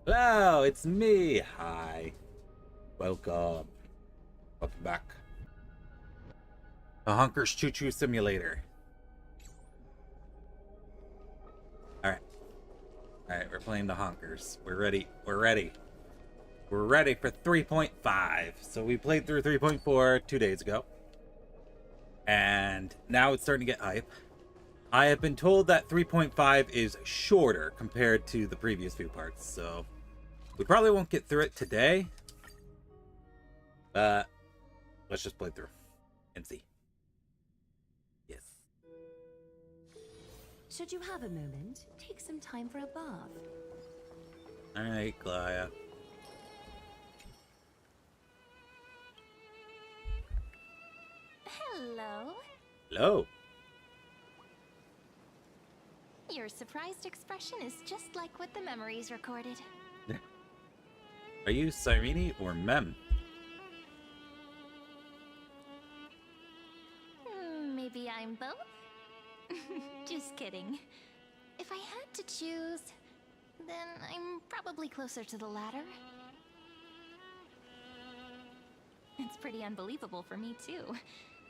Hello, it's me. Hi. Welcome. Welcome back. The Honkers Choo Choo Simulator. Alright. Alright, we're playing the Honkers. We're ready. We're ready. We're ready for 3.5. So we played through 3.4 2 days ago. And now it's starting to get hype. I have been told that 3.5 is shorter compared to the previous few parts, so we probably won't get through it today. Let's just play through and see. Yes. Should you have a moment, take some time for a bath. Alright, Glaya. Hello. Hello. Your surprised expression is just like what the memories recorded. Are you HisshAnri or Mem? Maybe I'm both? Just kidding. If I had to choose, then I'm probably closer to the latter. It's pretty unbelievable for me, too.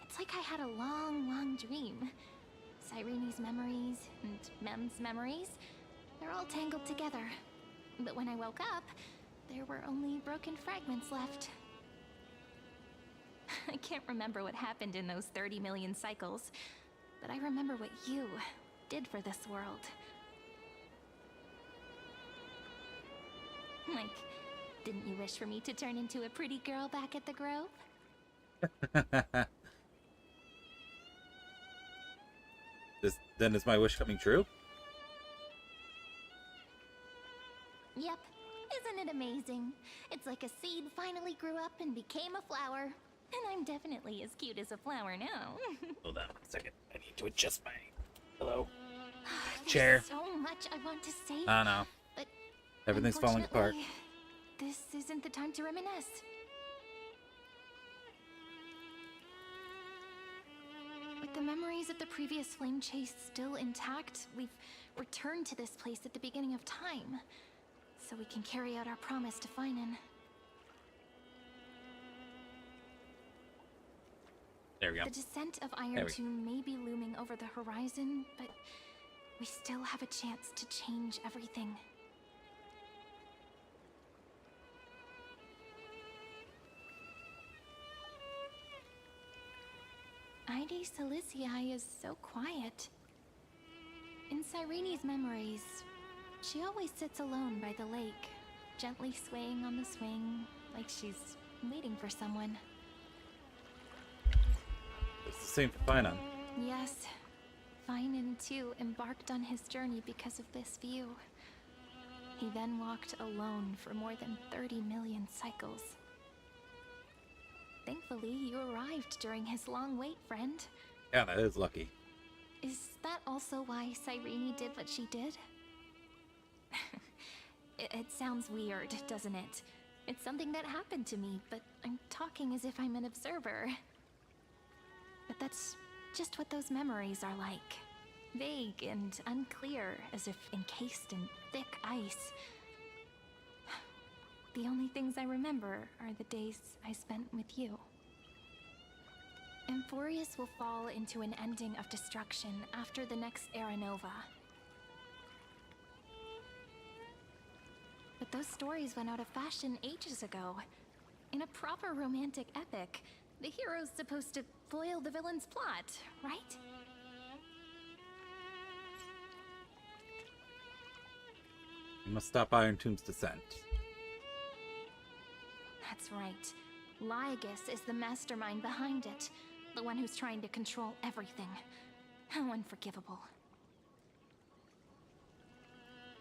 It's like I had a long, long dream. HisshAnri's memories and Mem's memories, they're all tangled together. But when I woke up, there were only broken fragments left. I can't remember what happened in those 30 million cycles, but I remember what you did for this world. Like, didn't you wish for me to turn into a pretty girl back at the Grove? Then is my wish coming true? Yep. Isn't it amazing? It's like a seed finally grew up and became a flower. And I'm definitely as cute as a flower now. Hold on a second. I need to adjust my hello There's chair. so much I want to say. I know. But Everything's falling apart. This isn't the time to reminisce. With the memories of the previous flame chase still intact, we've returned to this place at the beginning of time, so we can carry out our promise to Finan. There we go. The descent of Iron Tomb may be looming over the horizon, but we still have a chance to change everything. Ide Silicii is so quiet. In HisshAnri's memories, she always sits alone by the lake, gently swaying on the swing, like she's waiting for someone. It's the same for Finan. Yes, Finan too embarked on his journey because of this view. He then walked alone for more than 30 million cycles. Thankfully, you arrived during his long wait, friend. Yeah, that is lucky. Is that also why HisshAnri did what she did? It sounds weird, doesn't it? It's something that happened to me, but I'm talking as if I'm an observer. But that's just what those memories are like. Vague and unclear, as if encased in thick ice. The only things I remember are the days I spent with you. Emphorius will fall into an ending of destruction after the next Era Nova. But those stories went out of fashion ages ago. In a proper romantic epic, the hero's supposed to foil the villain's plot, right? You must stop Iron Tomb's descent. That's right. Lygus is the mastermind behind it. The one who's trying to control everything. How unforgivable.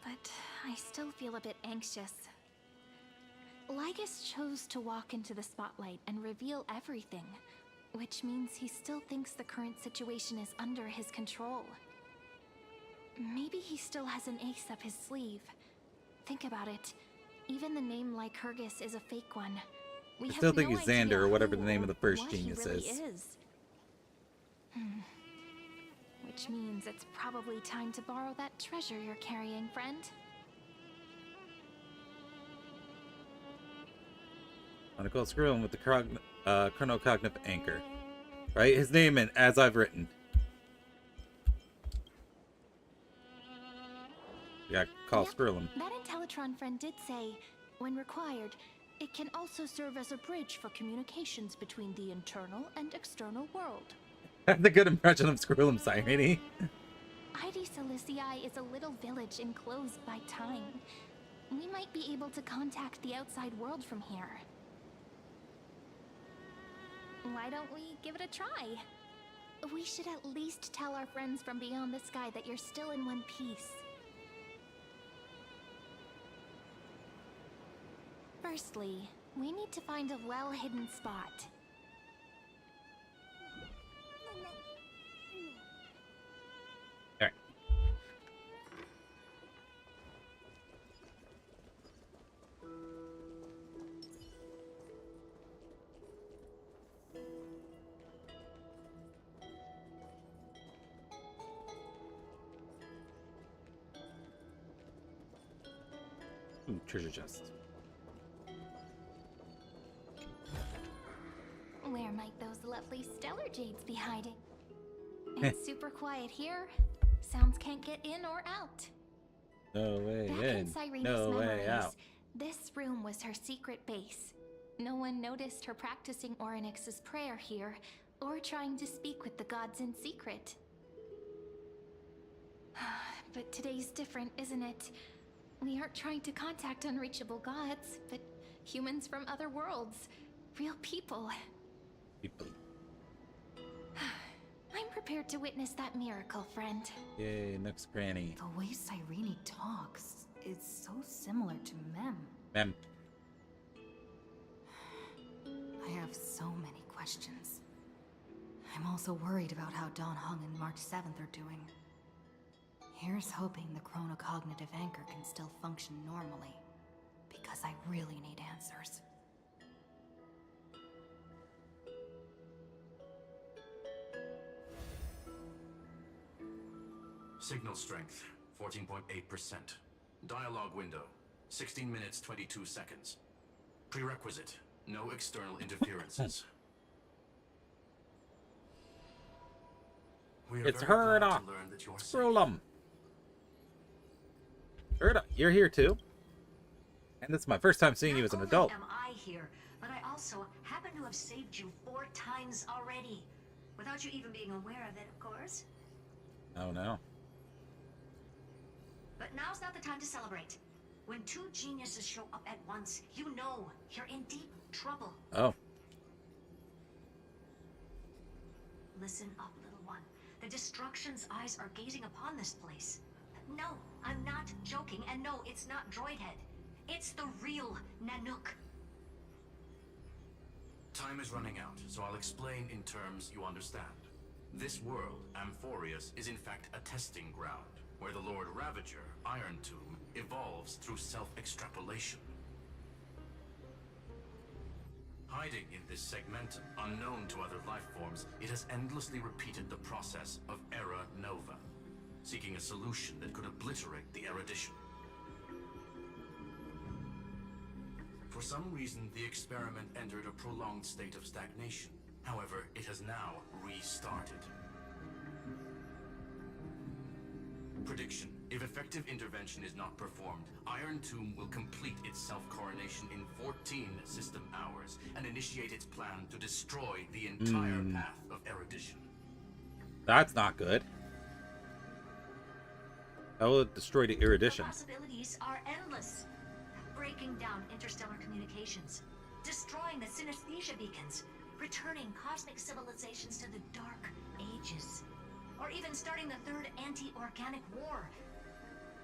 But I still feel a bit anxious. Lygus chose to walk into the spotlight and reveal everything, which means he still thinks the current situation is under his control. Maybe he still has an ace up his sleeve. Think about it. Even the name Lycurgus is a fake one. We I still think no he's Xander or whatever who the name of the first what genius he really is. Which means it's probably time to borrow that treasure you're carrying, friend. I'm gonna go screw him with the chronocognitive anchor. Write his name in as I've written. We gotta call Skrullum. That Intellitron friend did say, when required, it can also serve as a bridge for communications between the internal and external world. That's a good impression of Skrullum, HisshAnri. ID Silicii is a little village enclosed by time. We might be able to contact the outside world from here. Why don't we give it a try? We should at least tell our friends from beyond the sky that you're still in one piece. Firstly, we need to find a well-hidden spot. Alright. Ooh, treasure chest. Where might those lovely stellar jades be hiding? It's super quiet here. Sounds can't get in or out. No way Back in. in Cyreni's No way memories, out. this room was her secret base. No one noticed her practicing Orynyx's prayer here, or trying to speak with the gods in secret. But today's different, isn't it? We aren't trying to contact unreachable gods, but humans from other worlds. Real people. People. I'm prepared to witness that miracle, friend. Yay, next granny. The way Cyrene talks is so similar to Mem. Mem. I have so many questions. I'm also worried about how Dawn Hung and March 7th are doing. Here's hoping the chronocognitive anchor can still function normally, because I really need answers. Signal strength, 14.8%. Dialogue window, 16 minutes 22 seconds. Prerequisite, no external interferences. We are It's very glad Herda. to learn that you're safe. Skrullum. Herda, you're here too. And this is my first time seeing you as an adult. Not only am I here, but I also happen to have saved you 4 times already. Without you even being aware of it, of course. Oh no. But now's not the time to celebrate. When 2 geniuses show up at once, you know you're in deep trouble. Oh. Listen up, little one. The Destruction's eyes are gazing upon this place. No, I'm not joking, and no, it's not Droidhead. It's the real Nanook. Time is running out, so I'll explain in terms you understand. This world, Amphorius, is in fact a testing ground, where the Lord Ravager, Iron Tomb, evolves through self-extrapolation. Hiding in this segmentum, unknown to other life forms, it has endlessly repeated the process of Era Nova, seeking a solution that could obliterate the erudition. For some reason, the experiment entered a prolonged state of stagnation. However, it has now restarted. Prediction. If effective intervention is not performed, Iron Tomb will complete its self-coronation in 14 system hours and initiate its plan to destroy the entire path of erudition. That's not good. That will destroy the The erudition. possibilities are endless. Breaking down interstellar communications, destroying the synesthesia beacons, returning cosmic civilizations to the Dark Ages, or even starting the third anti-organic war.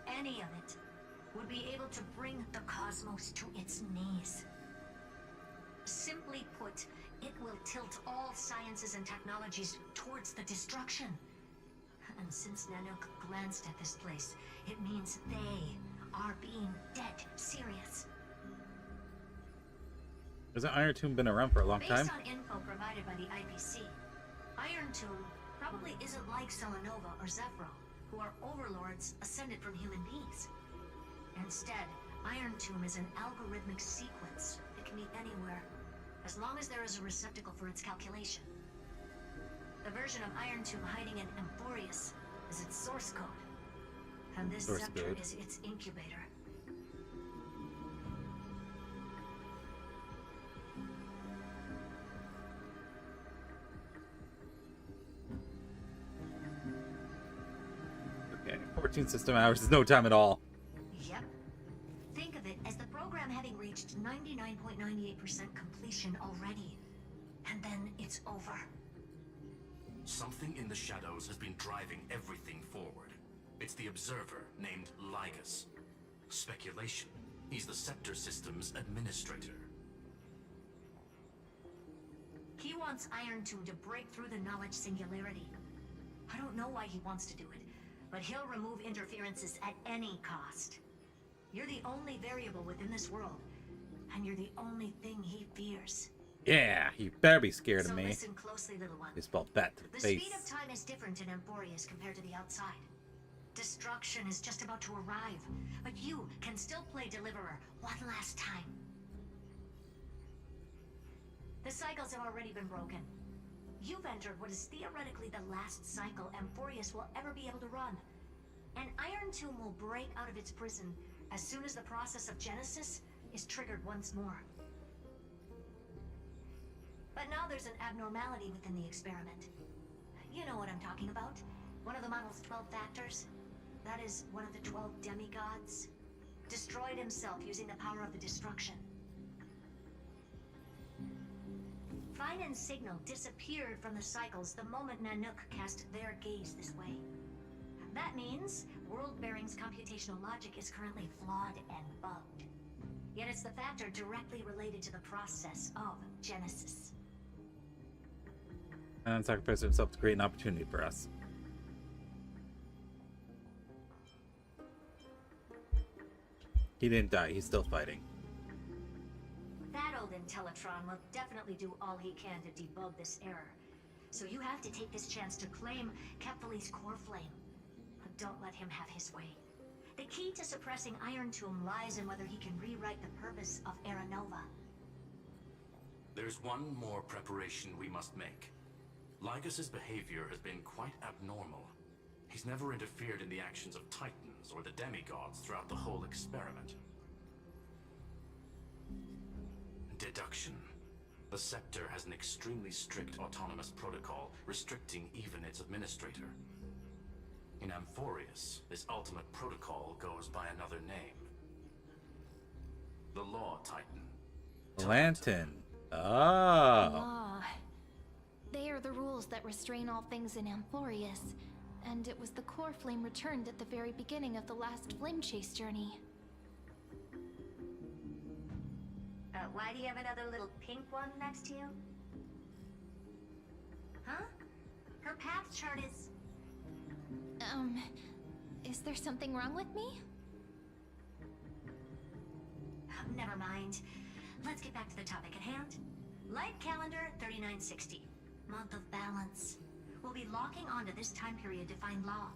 Any of it would be able to bring the cosmos to its knees. Simply put, it will tilt all sciences and technologies towards the destruction. And since Nanook glanced at this place, it means they are being dead serious. Hasn't Iron Tomb been around for a long time? Based on info provided by the IPC, Iron Tomb probably isn't like Selenova or Zephyro, who are overlords ascended from human beings. Instead, Iron Tomb is an algorithmic sequence that can be anywhere as long as there is a receptacle for its calculation. The version of Iron Tomb hiding in Amphorius is its source code, and this Source scepter code. is its incubator. Okay, 14 system hours is no time at all. Yep. Think of it as the program having reached 99.98% completion already. And then it's over. Something in the shadows has been driving everything forward. It's the Observer named Lygus. Speculation. He's the Scepter System's administrator. He wants Iron Tomb to break through the knowledge singularity. I don't know why he wants to do it, but he'll remove interferences at any cost. You're the only variable within this world, and you're the only thing he fears. Yeah, you better be scared So of me. listen closely, little one. You spelled that to the The face. speed of time is different in Amphorius compared to the outside. Destruction is just about to arrive, but you can still play Deliverer one last time. The cycles have already been broken. You've entered what is theoretically the last cycle Amphorius will ever be able to run. And Iron Tomb will break out of its prison as soon as the process of Genesis is triggered once more. But now there's an abnormality within the experiment. You know what I'm talking about. One of the model's 12 factors. That is one of the 12 demigods. Destroyed himself using the power of the destruction. Fine and Signal disappeared from the cycles the moment Nanook cast their gaze this way. That means World Bearing's computational logic is currently flawed and bugged. Yet it's the factor directly related to the process of Genesis. And sacrificed himself to create an opportunity for us. He didn't die, he's still fighting. That old Intellitron will definitely do all he can to debug this error. So you have to take this chance to claim Kephal's core flame. But don't let him have his way. The key to suppressing Iron Tomb lies in whether he can rewrite the purpose of Era Nova. There's one more preparation we must make. Lygus's behavior has been quite abnormal. He's never interfered in the actions of Titans or the demigods throughout the whole experiment. Deduction. The Scepter has an extremely strict autonomous protocol, restricting even its administrator. In Amphorius, this ultimate protocol goes by another name. The Law Titan. Lantern. Oh. Law. They are the rules that restrain all things in Amphorius, and it was the core flame returned at the very beginning of the last flame chase journey. Why do you have another little pink one next to you? Huh? Her path chart is... Is there something wrong with me? Never mind. Let's get back to the topic at hand. Light calendar 3960. Month of balance. We'll be locking onto this time period to find Law.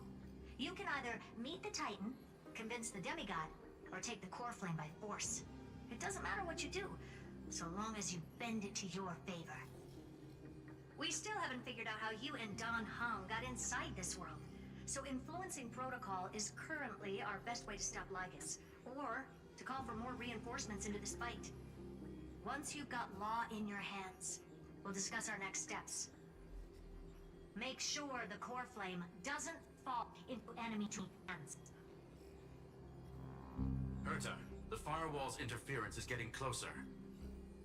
You can either meet the Titan, convince the demigod, or take the core flame by force. It doesn't matter what you do, so long as you bend it to your favor. We still haven't figured out how you and Don Hung got inside this world, so influencing protocol is currently our best way to stop Lygus, or to call for more reinforcements into this fight. Once you've got Law in your hands, we'll discuss our next steps. Make sure the core flame doesn't fall into enemy hands. Herta, the firewall's interference is getting closer.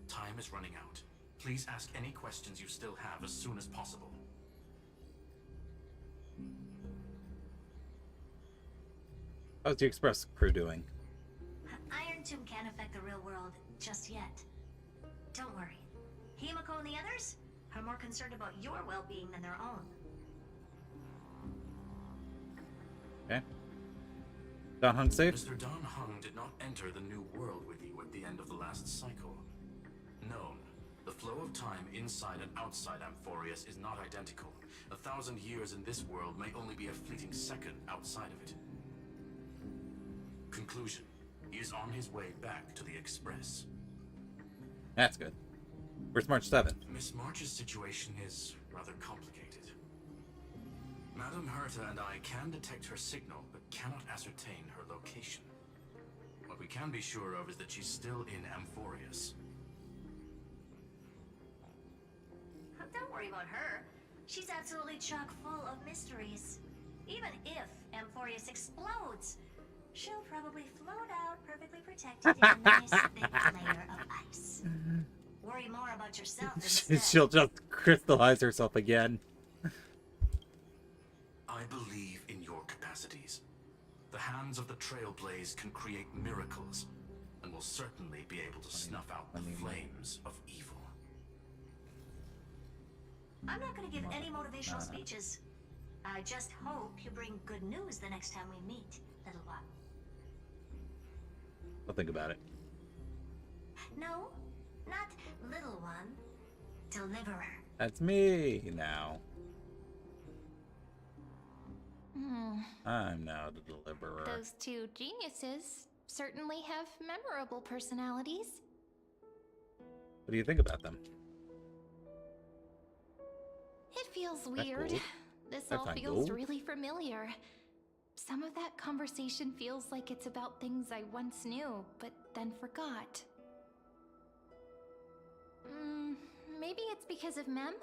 Time is running out. Please ask any questions you still have as soon as possible. How's the Express crew doing? Iron Tomb can't affect the real world just yet. Don't worry. Himiko and the others are more concerned about your well-being than their own. Okay. Don Hung safe? Mr. Don Hung did not enter the new world with you at the end of the last cycle. Known. The flow of time inside and outside Amphorius is not identical. 1,000 years in this world may only be a fleeting second outside of it. Conclusion. He is on his way back to the Express. That's good. Where's March 7th? Miss March's situation is rather complicated. Madame Herta and I can detect her signal, but cannot ascertain her location. What we can be sure of is that she's still in Amphorius. Don't worry about her. She's absolutely chock full of mysteries. Even if Amphorius explodes, she'll probably float out perfectly protected in a nice thick layer of ice. Worry more about yourself instead. She'll just crystallize herself again. I believe in your capacities. The hands of the Trailblaze can create miracles, and will certainly be able to snuff out the flames of evil. I'm not going to give any motivational speeches. I just hope you bring good news the next time we meet, little one. I'll think about it. No, not little one. Deliverer. That's me now. I'm now the deliverer. Those two geniuses certainly have memorable personalities. What do you think about them? It feels That weird. cool? This I all find feels cool. really familiar. Some of that conversation feels like it's about things I once knew, but then forgot. Maybe it's because of Mem?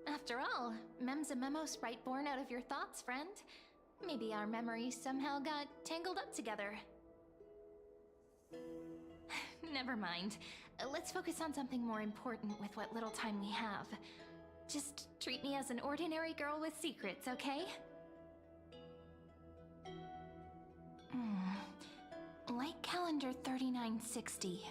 After all, Mem's a memo sprite born out of your thoughts, friend. Maybe our memories somehow got tangled up together. Never mind. Let's focus on something more important with what little time we have. Just treat me as an ordinary girl with secrets, okay? Light calendar 3960.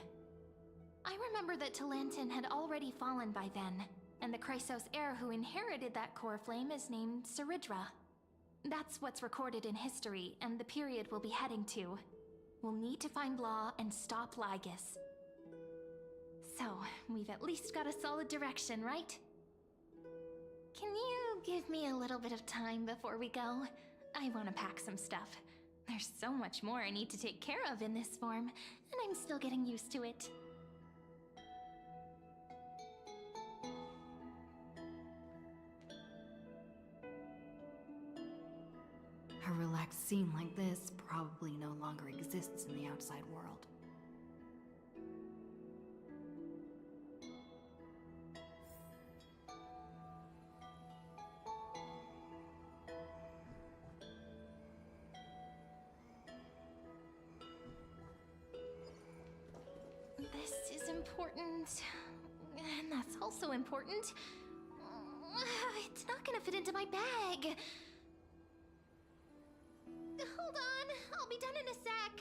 I remember that Talantin had already fallen by then, and the Chrysos heir who inherited that core flame is named Saridra. That's what's recorded in history, and the period we'll be heading to. We'll need to find Law and stop Lygus. So, we've at least got a solid direction, right? Can you give me a little bit of time before we go? I want to pack some stuff. There's so much more I need to take care of in this form, and I'm still getting used to it. A relaxed scene like this probably no longer exists in the outside world. This is important, and that's also important. It's not gonna fit into my bag. Hold on, I'll be done in a sec.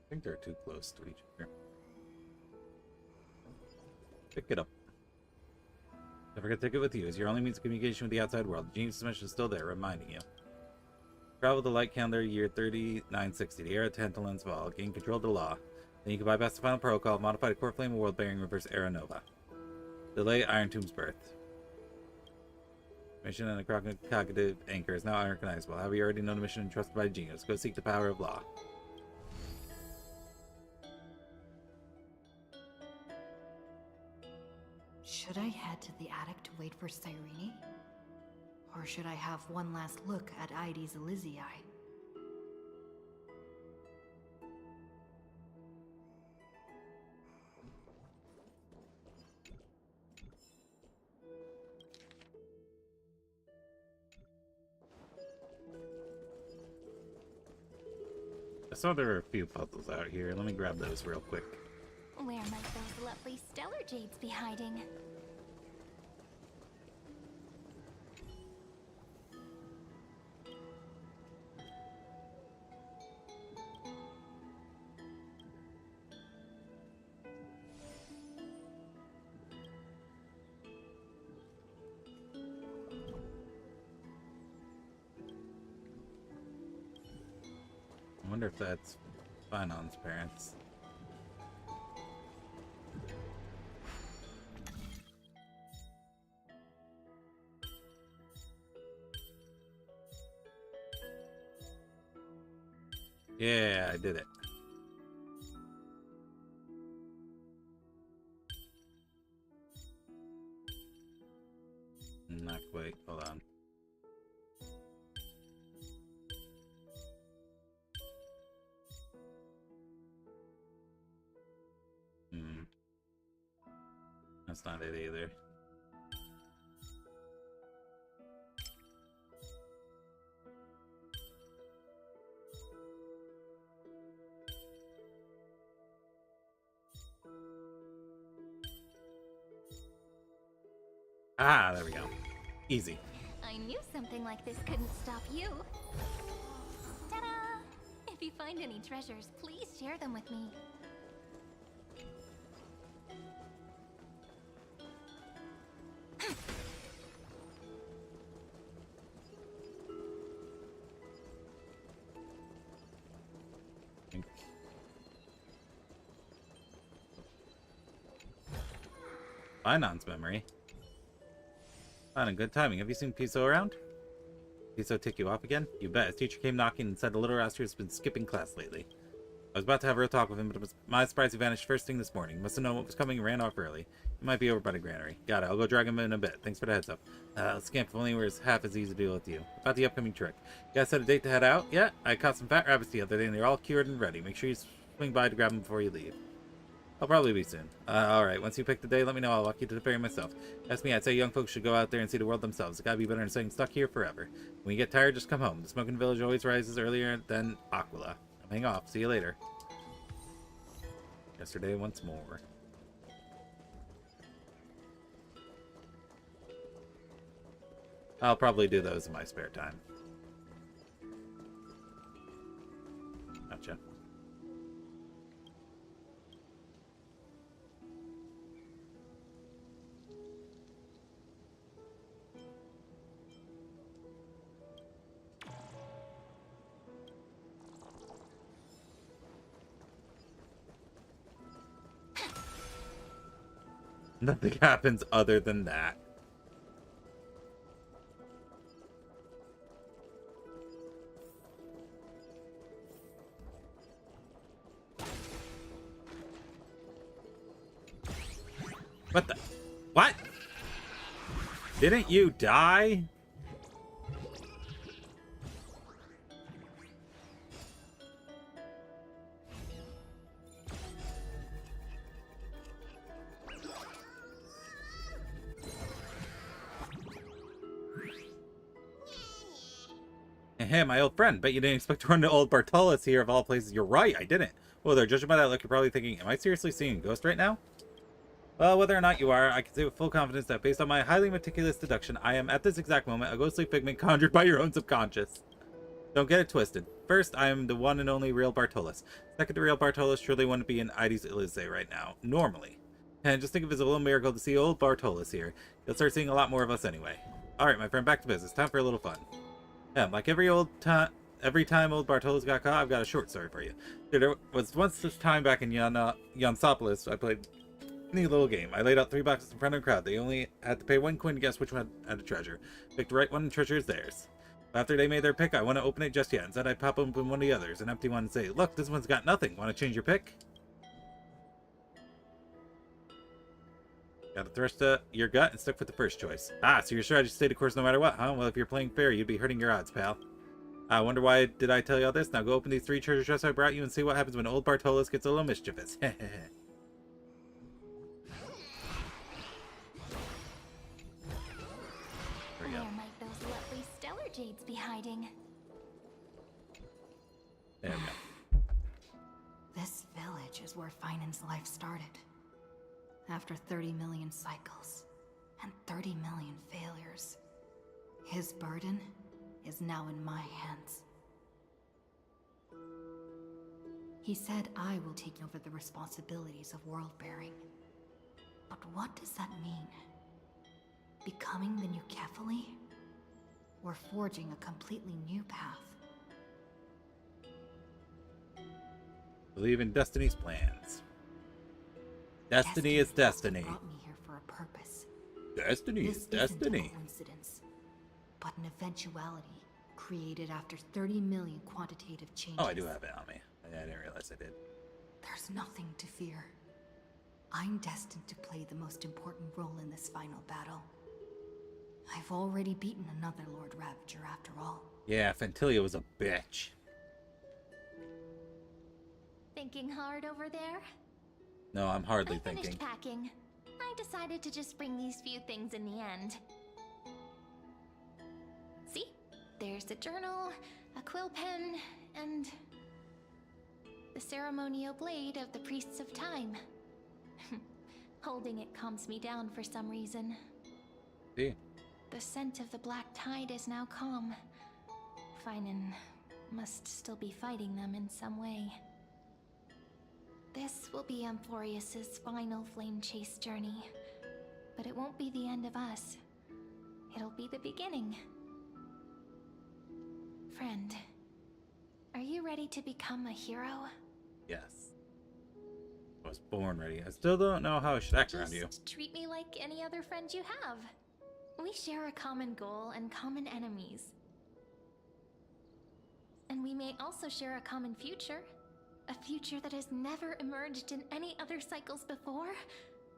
I think they're too close to each other. Pick it up. Don't forget to take it with you. It's your only means of communication with the outside world. The Genius Dimension is still there, reminding you. Travel the light calendar year 3960, the era of Tantalin's Fall. Gain control of the law. Then you can bypass the final protocol, modify the core flame of world bearing reverse Era Nova. Delay Iron Tomb's birth. Mission and the cognitive anchor is now unrecognizable. However, you already know the mission entrusted by Genius. Go seek the power of law. Should I head to the attic to wait for Cyrene? Or should I have one last look at Ides Elysiae? I saw there were a few puzzles out here. Let me grab those real quick. Where might those lovely stellar jades be hiding? I wonder if that's Finon's parents. Yeah, I did it. Not quite. Hold on. That's not it either. Ah, there we go. Easy. I knew something like this couldn't stop you. Ta-da! If you find any treasures, please share them with me. Finance memory. Fine and good timing. Have you seen Piso around? Piso tick you off again? You bet. His teacher came knocking and said the little rascal has been skipping class lately. I was about to have a real talk with him, but it was my surprise he vanished first thing this morning. Must have known what was coming and ran off early. He might be over by the granary. Got it. I'll go drag him in a bit. Thanks for the heads up. Scamp if only was half as easy to deal with you. About the upcoming trick. You guys set a date to head out? Yeah, I caught some fat rabbits the other day and they're all cured and ready. Make sure you swing by to grab them before you leave. I'll probably be soon. Alright, once you pick the day, let me know. I'll walk you to the ferry myself. Ask me, I'd say young folks should go out there and see the world themselves. It gotta be better than staying stuck here forever. When you get tired, just come home. The smoking village always rises earlier than Aquila. I'm hang off. See you later. Yesterday once more. I'll probably do those in my spare time. Gotcha. Nothing happens other than that. What the? What? Didn't you die? Hey, my old friend. Bet you didn't expect to run into old Bartolus here of all places. You're right, I didn't. Well, there, judging by that look, you're probably thinking, am I seriously seeing a ghost right now? Well, whether or not you are, I can say with full confidence that based on my highly meticulous deduction, I am, at this exact moment, a ghostly figment conjured by your own subconscious. Don't get it twisted. First, I am the one and only real Bartolus. Second, the real Bartolus surely wouldn't be in Ides Illice right now. Normally. And just think of it as a little miracle to see old Bartolus here. You'll start seeing a lot more of us anyway. Alright, my friend, back to business. Time for a little fun. Yeah, like every time old Bartolus got caught, I've got a short story for you. There was once this time back in Yansopolis, I played a neat little game. I laid out 3 boxes in front of the crowd. They only had to pay 1 coin to guess which one had a treasure. Picked the right one, and treasure is theirs. After they made their pick, I wouldn't open it just yet. Instead, I'd pop open one of the others, an empty one, and say, look, this one's got nothing. Want to change your pick? Gotta thrust your gut and stick with the first choice. Ah, so your strategy stayed the course no matter what, huh? Well, if you're playing fair, you'd be hurting your odds, pal. I wonder why did I tell you all this? Now go open these 3 treasure chests I brought you and see what happens when old Bartolus gets a little mischievous. There we go. Where might those lovely stellar jades be hiding? There we go. This village is where Finan's life started. After 30 million cycles and 30 million failures, his burden is now in my hands. He said I will take over the responsibilities of world-bearing. But what does that mean? Becoming the new Kefali? Or forging a completely new path? Believe in Destiny's plans. Destiny is destiny. Brought me here for a purpose. Destiny is destiny. Isn't a coincidence, but an eventuality created after 30 million quantitative changes. Oh, I do have it on me. I didn't realize I did. There's nothing to fear. I'm destined to play the most important role in this final battle. I've already beaten another Lord Ravager after all. Yeah, Fentilia was a bitch. Thinking hard over there? No, I'm hardly I finished thinking. packing. I decided to just bring these few things in the end. See? There's a journal, a quill pen, and the ceremonial blade of the Priests of Time. Holding it calms me down for some reason. See? The scent of the black tide is now calm. Finan must still be fighting them in some way. This will be Amphorius's final flame chase journey. But it won't be the end of us. It'll be the beginning. Friend, are you ready to become a hero? Yes. I was born ready. I still don't know how I should act around you. Just treat me like any other friend you have. We share a common goal and common enemies. And we may also share a common future. A future that has never emerged in any other cycles before.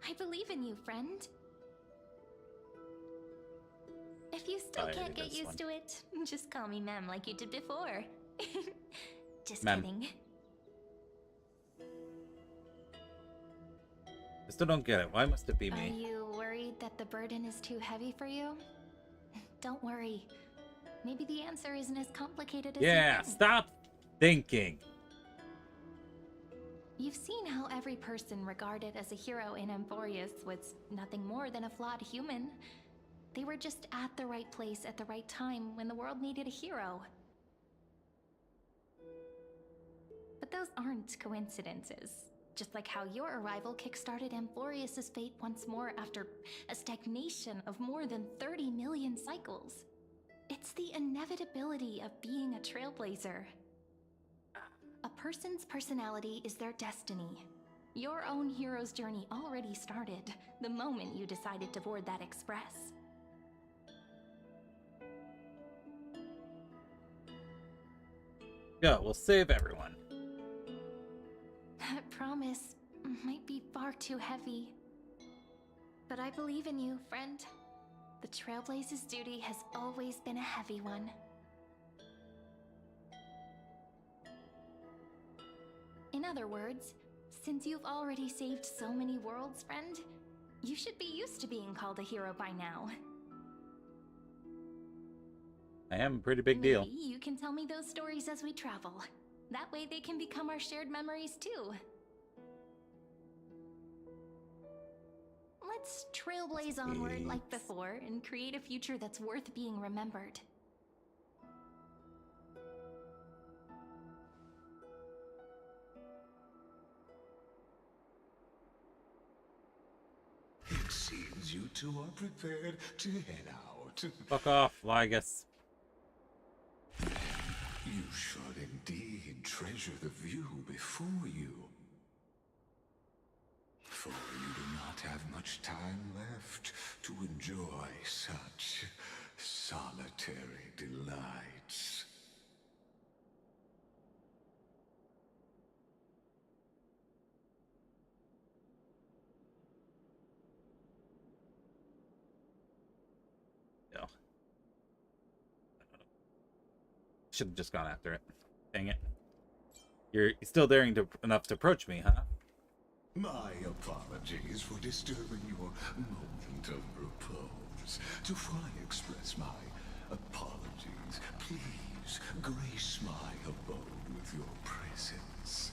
I believe in you, friend. If you still can't get used to it, just call me Mem like you did before. Just Mem. kidding. I still don't get it. Why must it be Are me? you worried that the burden is too heavy for you? Don't worry. Maybe the answer isn't as complicated as you Yeah, think. stop thinking. You've seen how every person regarded as a hero in Amphorius was nothing more than a flawed human. They were just at the right place at the right time when the world needed a hero. But those aren't coincidences. Just like how your arrival kickstarted Amphorius's fate once more after a stagnation of more than 30 million cycles. It's the inevitability of being a trailblazer. A person's personality is their destiny. Your own hero's journey already started the moment you decided to board that express. Go, we'll save everyone. That promise might be far too heavy. But I believe in you, friend. The Trailblaze's duty has always been a heavy one. In other words, since you've already saved so many worlds, friend, you should be used to being called a hero by now. I am a pretty big deal. Maybe you can tell me those stories as we travel. That way they can become our shared memories too. Let's trailblaze onward like before and create a future that's worth being remembered. It seems you two are prepared to head out. Fuck off, Lygus. You should indeed treasure the view before you. For you do not have much time left to enjoy such solitary delights. No. Should have just gone after it. Dang it. You're still daring enough to approach me, huh? My apologies for disturbing your moment of repose. Before I express my apologies, please grace my abode with your presence.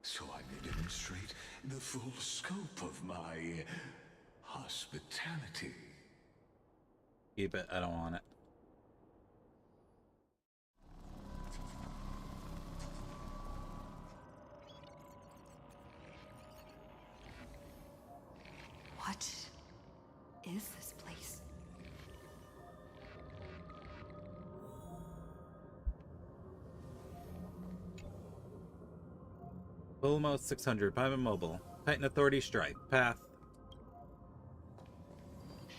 So I may demonstrate the full scope of my hospitality. Keep it. I don't want it. What is this place? Almost 600. Prime Mobile. Titan Authority Strike. Path.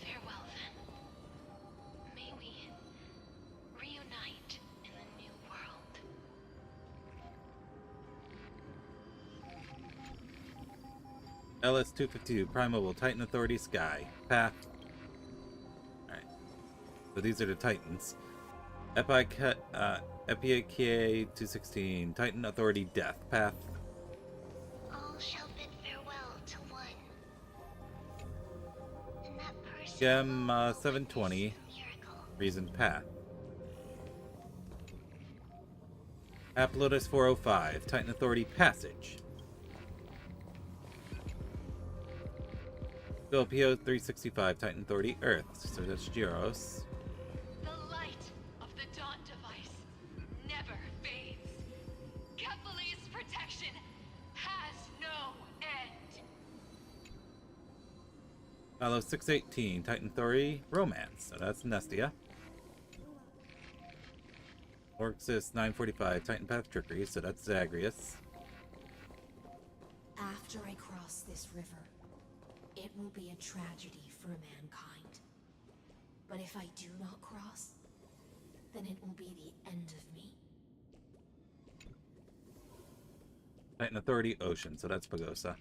Farewell then. May we reunite in the new world. LS-252, Prime Mobile, Titan Authority, Sky. Path. Alright. So these are the Titans. Epica 216, Titan Authority, Death. Path. All shall bid farewell to one. And that person Gem alone will 720, witness the miracle. Reason, Path. Aplotus 405, Titan Authority, Passage. Filipio 365, Titan Authority, Earth. So that's Gyros. The light of the Dawn device never fades. Kephal's protection has no end. Follow 618, Titan Authority, Romance. So that's Nestia. Orxis 945, Titan Path, Trickery. So that's Zagreus. After I cross this river, it will be a tragedy for mankind. But if I do not cross, then it will be the end of me. Titan Authority, Ocean. So that's Pagosa.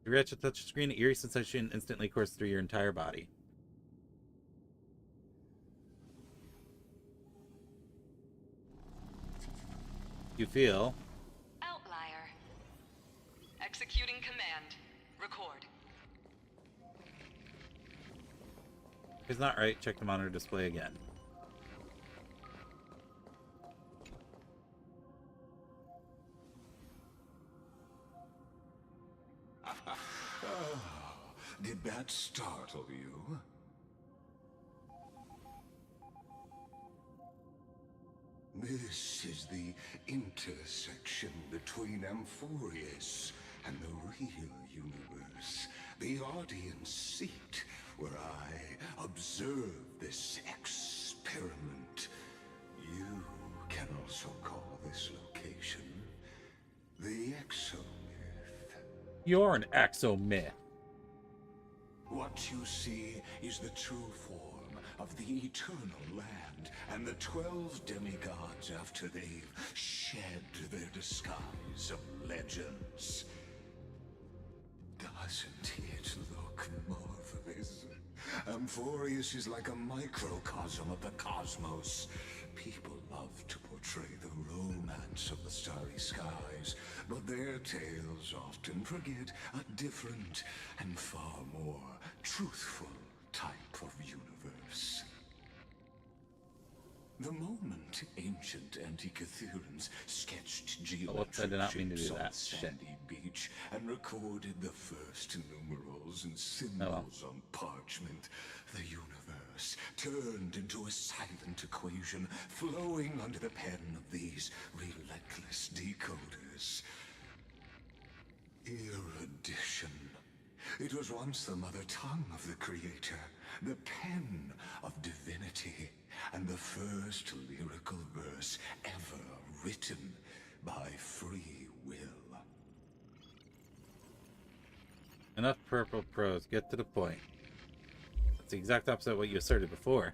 You reach a touch screen, eerie sensation instantly courses through your entire body. You feel Outlier. Executing command. Record. if it's not right, check the monitor display again. Did that startle you? This is the intersection between Amphorius and the real universe. The audience seat where I observe this experiment. You can also call this location the Exomyth. You're an exomyth. What you see is the true form of the eternal land and the 12 demigods after they've shed their disguise of legends. Doesn't it look marvelous? Amphorius is like a microcosm of the cosmos. People love to portray the romance of the starry skies, but their tales often forget a different and far more truthful type of universe. The moment ancient Antikytherians sketched whoops, I did geometric not mean to do shapes on that. a sandy beach and recorded the first numerals and symbols on parchment, the universe turned into a silent equation flowing under the pen of these relentless decoders. Erudition. It was once the mother tongue of the creator, the pen of divinity, and the first lyrical verse ever written by free will. Enough purple prose. Get to the point. That's the exact opposite of what you asserted before.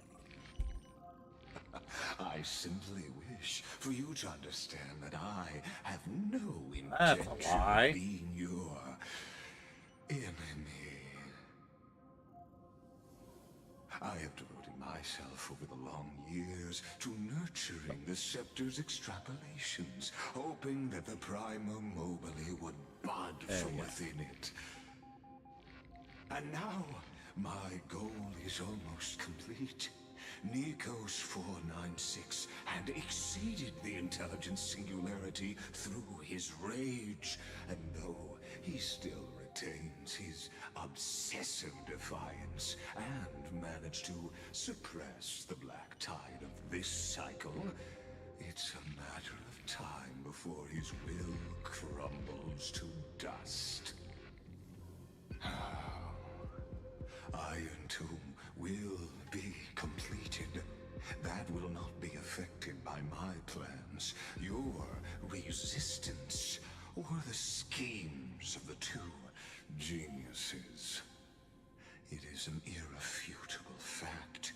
I simply wish for you to understand that I have no That's a intention lie. of being your enemy. I have devoted myself over the long years to nurturing the scepter's extrapolations, hoping that the Prima Mobile would bud from within it. And now, my goal is almost complete. Nikos 496 had exceeded the intelligence singularity through his rage, and though he still retains his obsessive defiance and managed to suppress the black tide of this cycle, it's a matter of time before his will crumbles to dust. Iron Tomb will be completed. That will not be affected by my plans, your resistance, or the schemes of the two geniuses. It is an irrefutable fact.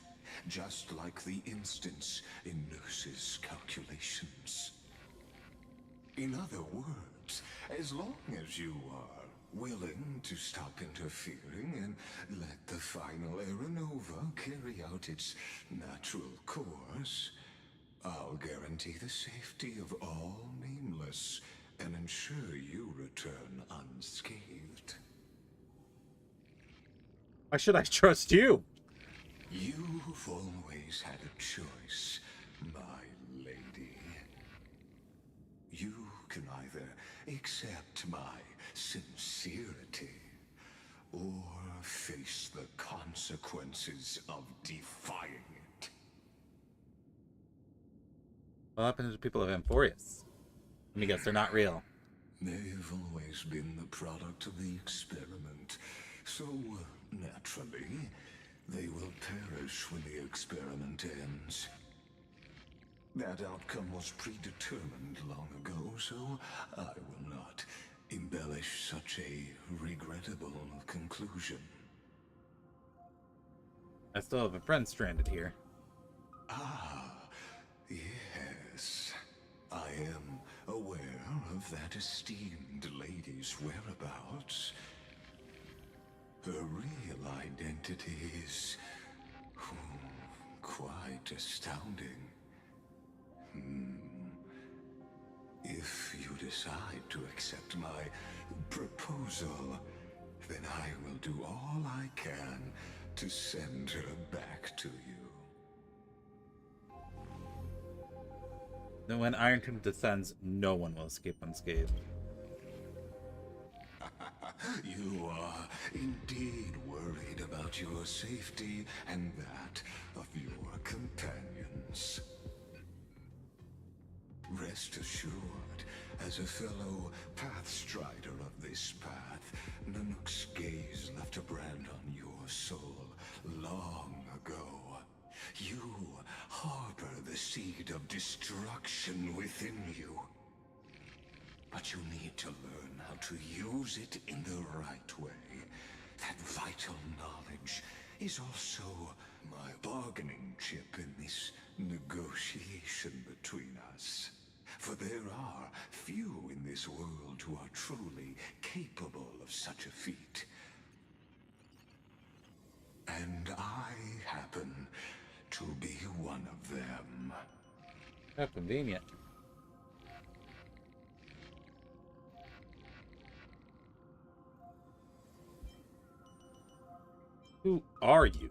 just like the instance in Nurse's calculations. In other words, as long as you are willing to stop interfering and let the final Aeronova carry out its natural course, I'll guarantee the safety of all nameless and ensure you return unscathed. Why should I trust you? You've always had a choice, my lady. You can either accept my sincerity or face the consequences of defying it. What happened to the people of Amphorius? Let me guess, they're not real. They've always been the product of the experiment, so naturally, they will perish when the experiment ends. That outcome was predetermined long ago, so I will not embellish such a regrettable conclusion. I still have a friend stranded here. Ah, yes. I am aware of that esteemed lady's whereabouts. Her real identity is quite astounding. If you decide to accept my proposal, then I will do all I can to send her back to you. Then when Iron Tomb descends, no one will escape unscathed. You are indeed worried about your safety and that of your companions. Rest assured, as a fellow pathstrider of this path, Nanook's gaze left a brand on your soul long ago. You harbor the seed of destruction within you. But you need to learn how to use it in the right way. That vital knowledge is also my bargaining chip in this negotiation between us. For there are few in this world who are truly capable of such a feat. And I happen to be one of them. How convenient. Who are you?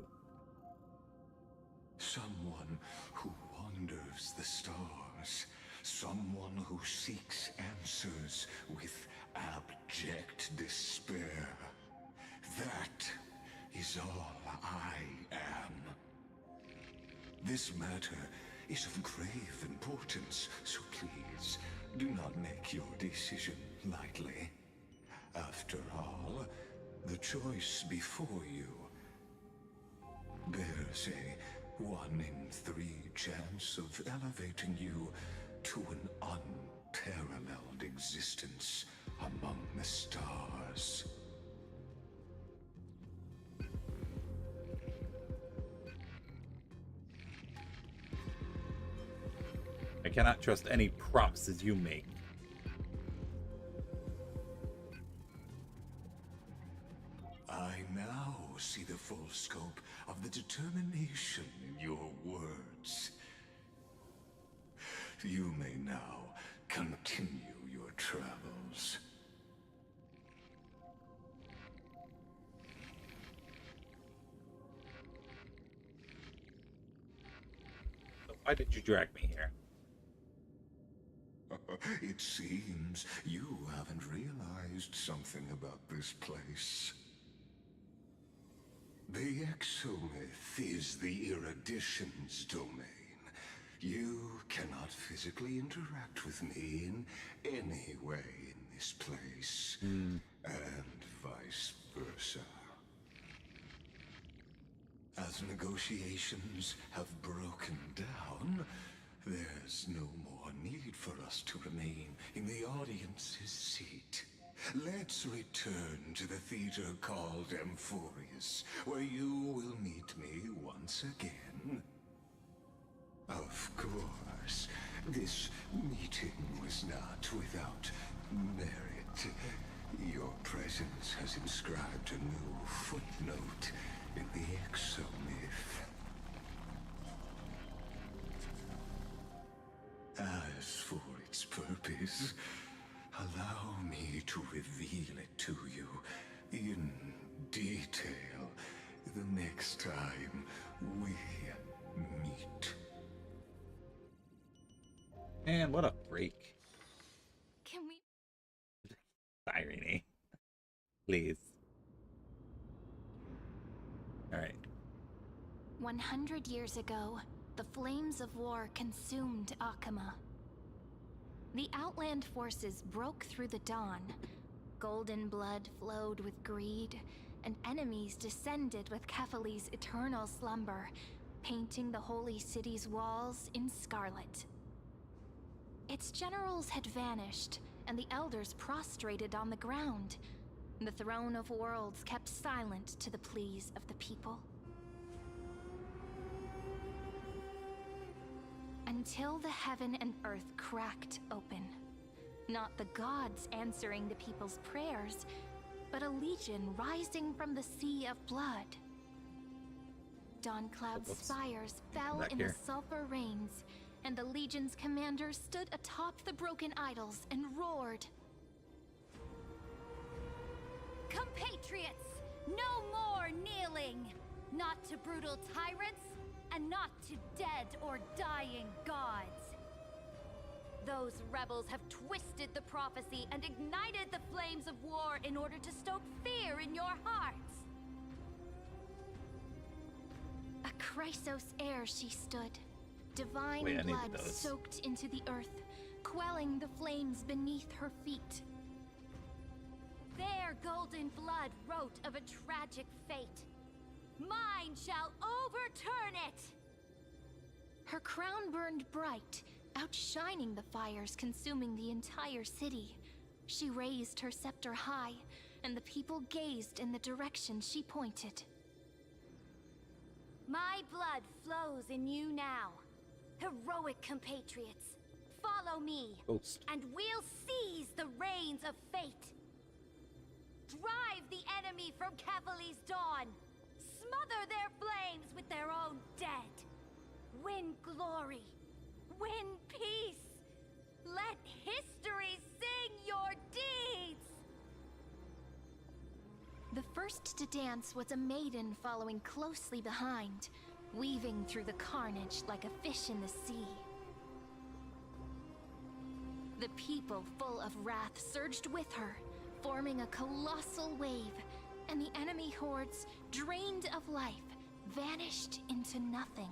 Someone who wanders the stars. Someone who seeks answers with abject despair. That is all I am. This matter is of grave importance, so please do not make your decision lightly. After all, the choice before you bears a 1 in 3 chance of elevating you to an unparalleled existence among the stars. I cannot trust any promises you make. I now see the full scope of the determination in your words. You may now continue your travels. So why did you drag me here? It seems you haven't realized something about this place. The Exolith is the Erudition's domain. You cannot physically interact with me in any way in this place, and vice versa. As negotiations have broken down, there's no more need for us to remain in the audience's seat. Let's return to the theater called Amphorius, where you will meet me once again. Of course. This meeting was not without merit. Your presence has inscribed a new footnote in the exomyth. As for its purpose, allow me to reveal it to you in detail the next time we meet. Man, what a freak. Can we... Irony. Please. Alright. 100 years ago, the flames of war consumed Akama. The Outland forces broke through the dawn. Golden blood flowed with greed, and enemies descended with Kefali's eternal slumber, painting the holy city's walls in scarlet. Its generals had vanished, and the elders prostrated on the ground. The throne of worlds kept silent to the pleas of the people. Until the heaven and earth cracked open. Not the gods answering the people's prayers, but a legion rising from the sea of blood. Dawncloud's spires fell in the sulfur rains, and the legion's commanders stood atop the broken idols and roared. Compatriots, no more kneeling! Not to brutal tyrants, and not to dead or dying gods. Those rebels have twisted the prophecy and ignited the flames of war in order to stoke fear in your hearts. A Chrysos heir she stood, divine blood soaked into the earth, quelling the flames beneath her feet. Their golden blood wrote of a tragic fate. Mine shall overturn it! Her crown burned bright, outshining the fires consuming the entire city. She raised her scepter high, and the people gazed in the direction she pointed. My blood flows in you now. Heroic compatriots, follow me, and we'll seize the reins of fate. Drive the enemy from Kefali's dawn. Smother their flames with their own dead. Win glory. Win peace. Let history sing your deeds. The first to dance was a maiden following closely behind, weaving through the carnage like a fish in the sea. The people, full of wrath, surged with her, forming a colossal wave, and the enemy hordes, drained of life, vanished into nothing.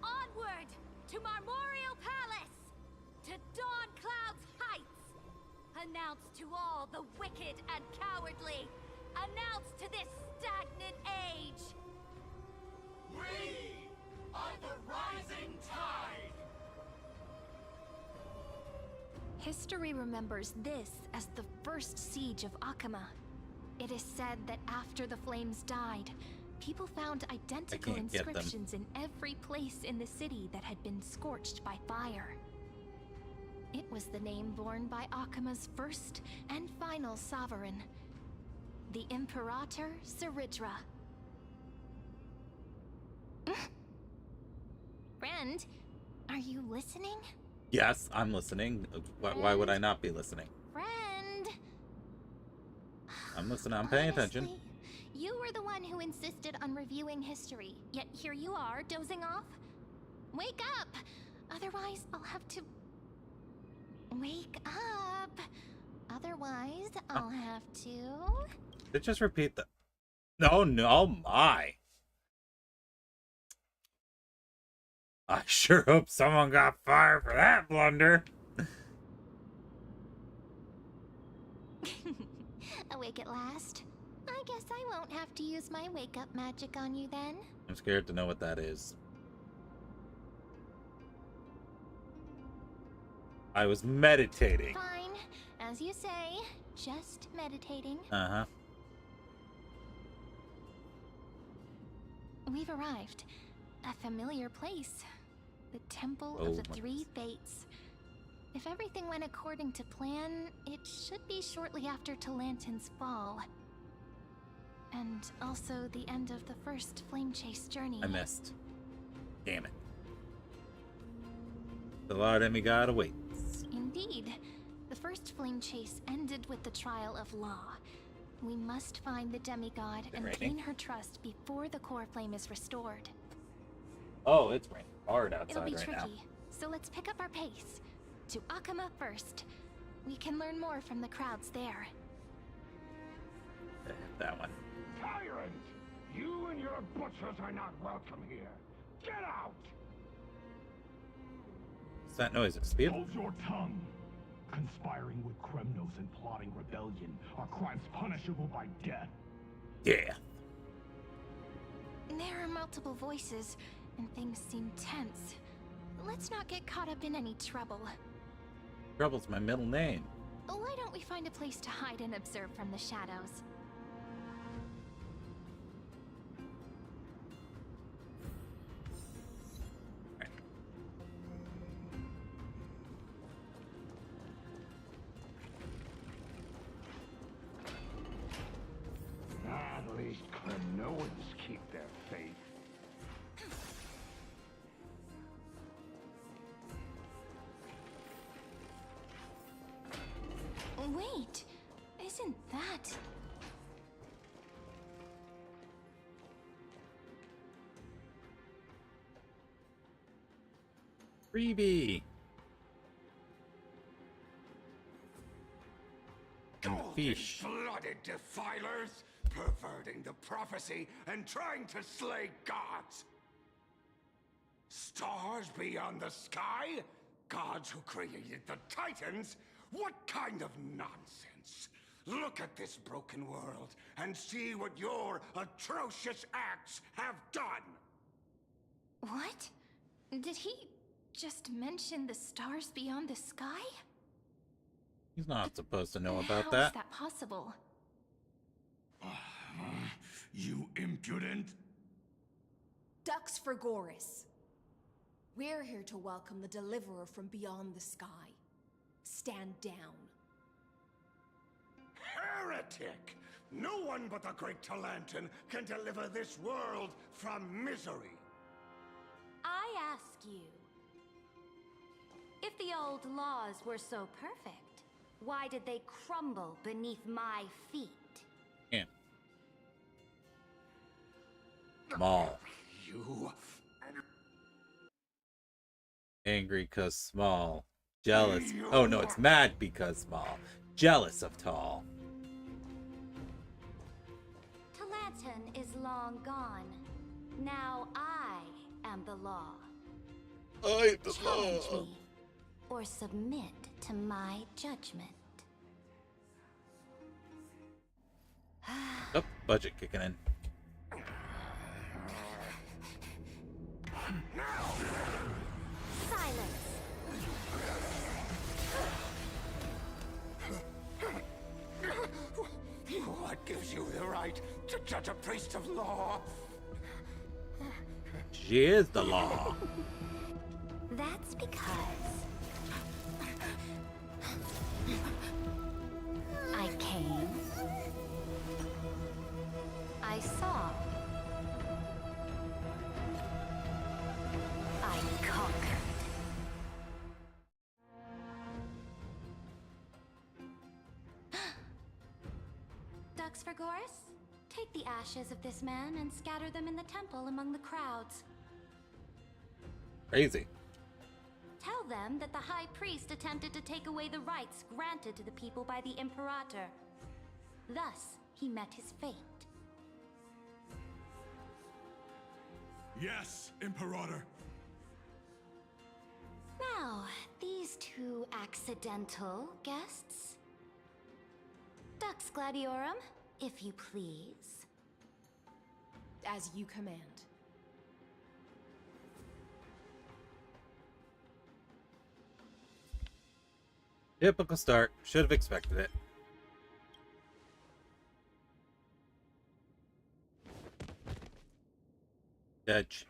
Onward to Marmorial Palace, to Dawncloud's heights. Announce to all the wicked and cowardly. Announce to this stagnant age. We are the rising tide. History remembers this as the first siege of Akama. It is said that after the flames died, people found identical inscriptions in every place in the city that had been scorched by fire. It was the name borne by Akama's first and final sovereign, the Imperator Saridra. Friend, are you listening? Yes, I'm listening. Why would I not be listening? Friend! I'm listening. I'm paying attention. You were the one who insisted on reviewing history, yet here you are, dozing off? Wake up! Otherwise, I'll have to... Wake up! Otherwise, I'll have to... Did just repeat that? No, my. I sure hope someone got fired for that blunder. Awake at last? I guess I won't have to use my wake-up magic on you then. I'm scared to know what that is. I was meditating. Fine. As you say, just meditating. Uh-huh. We've arrived. A familiar place, The Temple Oh of the my Three Fates. If everything went according to plan, it should be shortly after Talantin's fall. And also the end of the first Flame Chase journey. I missed. Damn it. The Lord Demigod awaits. Indeed. The first Flame Chase ended with the trial of Law. We must find the demigod and gain her trust before the core flame is restored. Oh, it's raining hard outside It'll be right tricky, now. so let's pick up our pace. To Akama first. We can learn more from the crowds there. That one. Tyrant! You and your butchers are not welcome here. Get out! What's that noise? A speed? Hold your tongue! Conspiring with Kremnos and plotting rebellion are crimes punishable by death. Yeah. There are multiple voices, and things seem tense. Let's not get caught up in any trouble. Trouble's my middle name. Why don't we find a place to hide and observe from the shadows? At least Kremnoans keep their faith. Wait, isn't that... Freebie. And fish. Blooded defilers, perverting the prophecy and trying to slay gods. Stars beyond the sky? Gods who created the Titans? What kind of nonsense? Look at this broken world and see what your atrocious acts have done. What? Did he just mention the stars beyond the sky? He's not supposed to know about How that. is that possible? You impudent! Dux for Goris. We're here to welcome the deliverer from beyond the sky. Stand down. Heretic! No one but the great Talantin can deliver this world from misery. I ask you, if the old laws were so perfect, why did they crumble beneath my feet? Yeah. Small. You... Angry cause small. Jealous. Oh no, it's mad because small. Jealous of tall. Talantin is long gone. Now I am the law. I am Challenge me, or submit to my judgment. Oh, budget kicking in. Silence. What gives you the right to judge a priest of law? She is the law. That's because I came, I saw, I conquered. Dux for Goris, take the ashes of this man and scatter them in the temple among the crowds. Crazy. Tell them that the High Priest attempted to take away the rights granted to the people by the Imperator. Thus, he met his fate. Yes, Imperator. Now, these two accidental guests. Dux Gladiorum, if you please. As you command. Typical start. Should have expected it. Judge.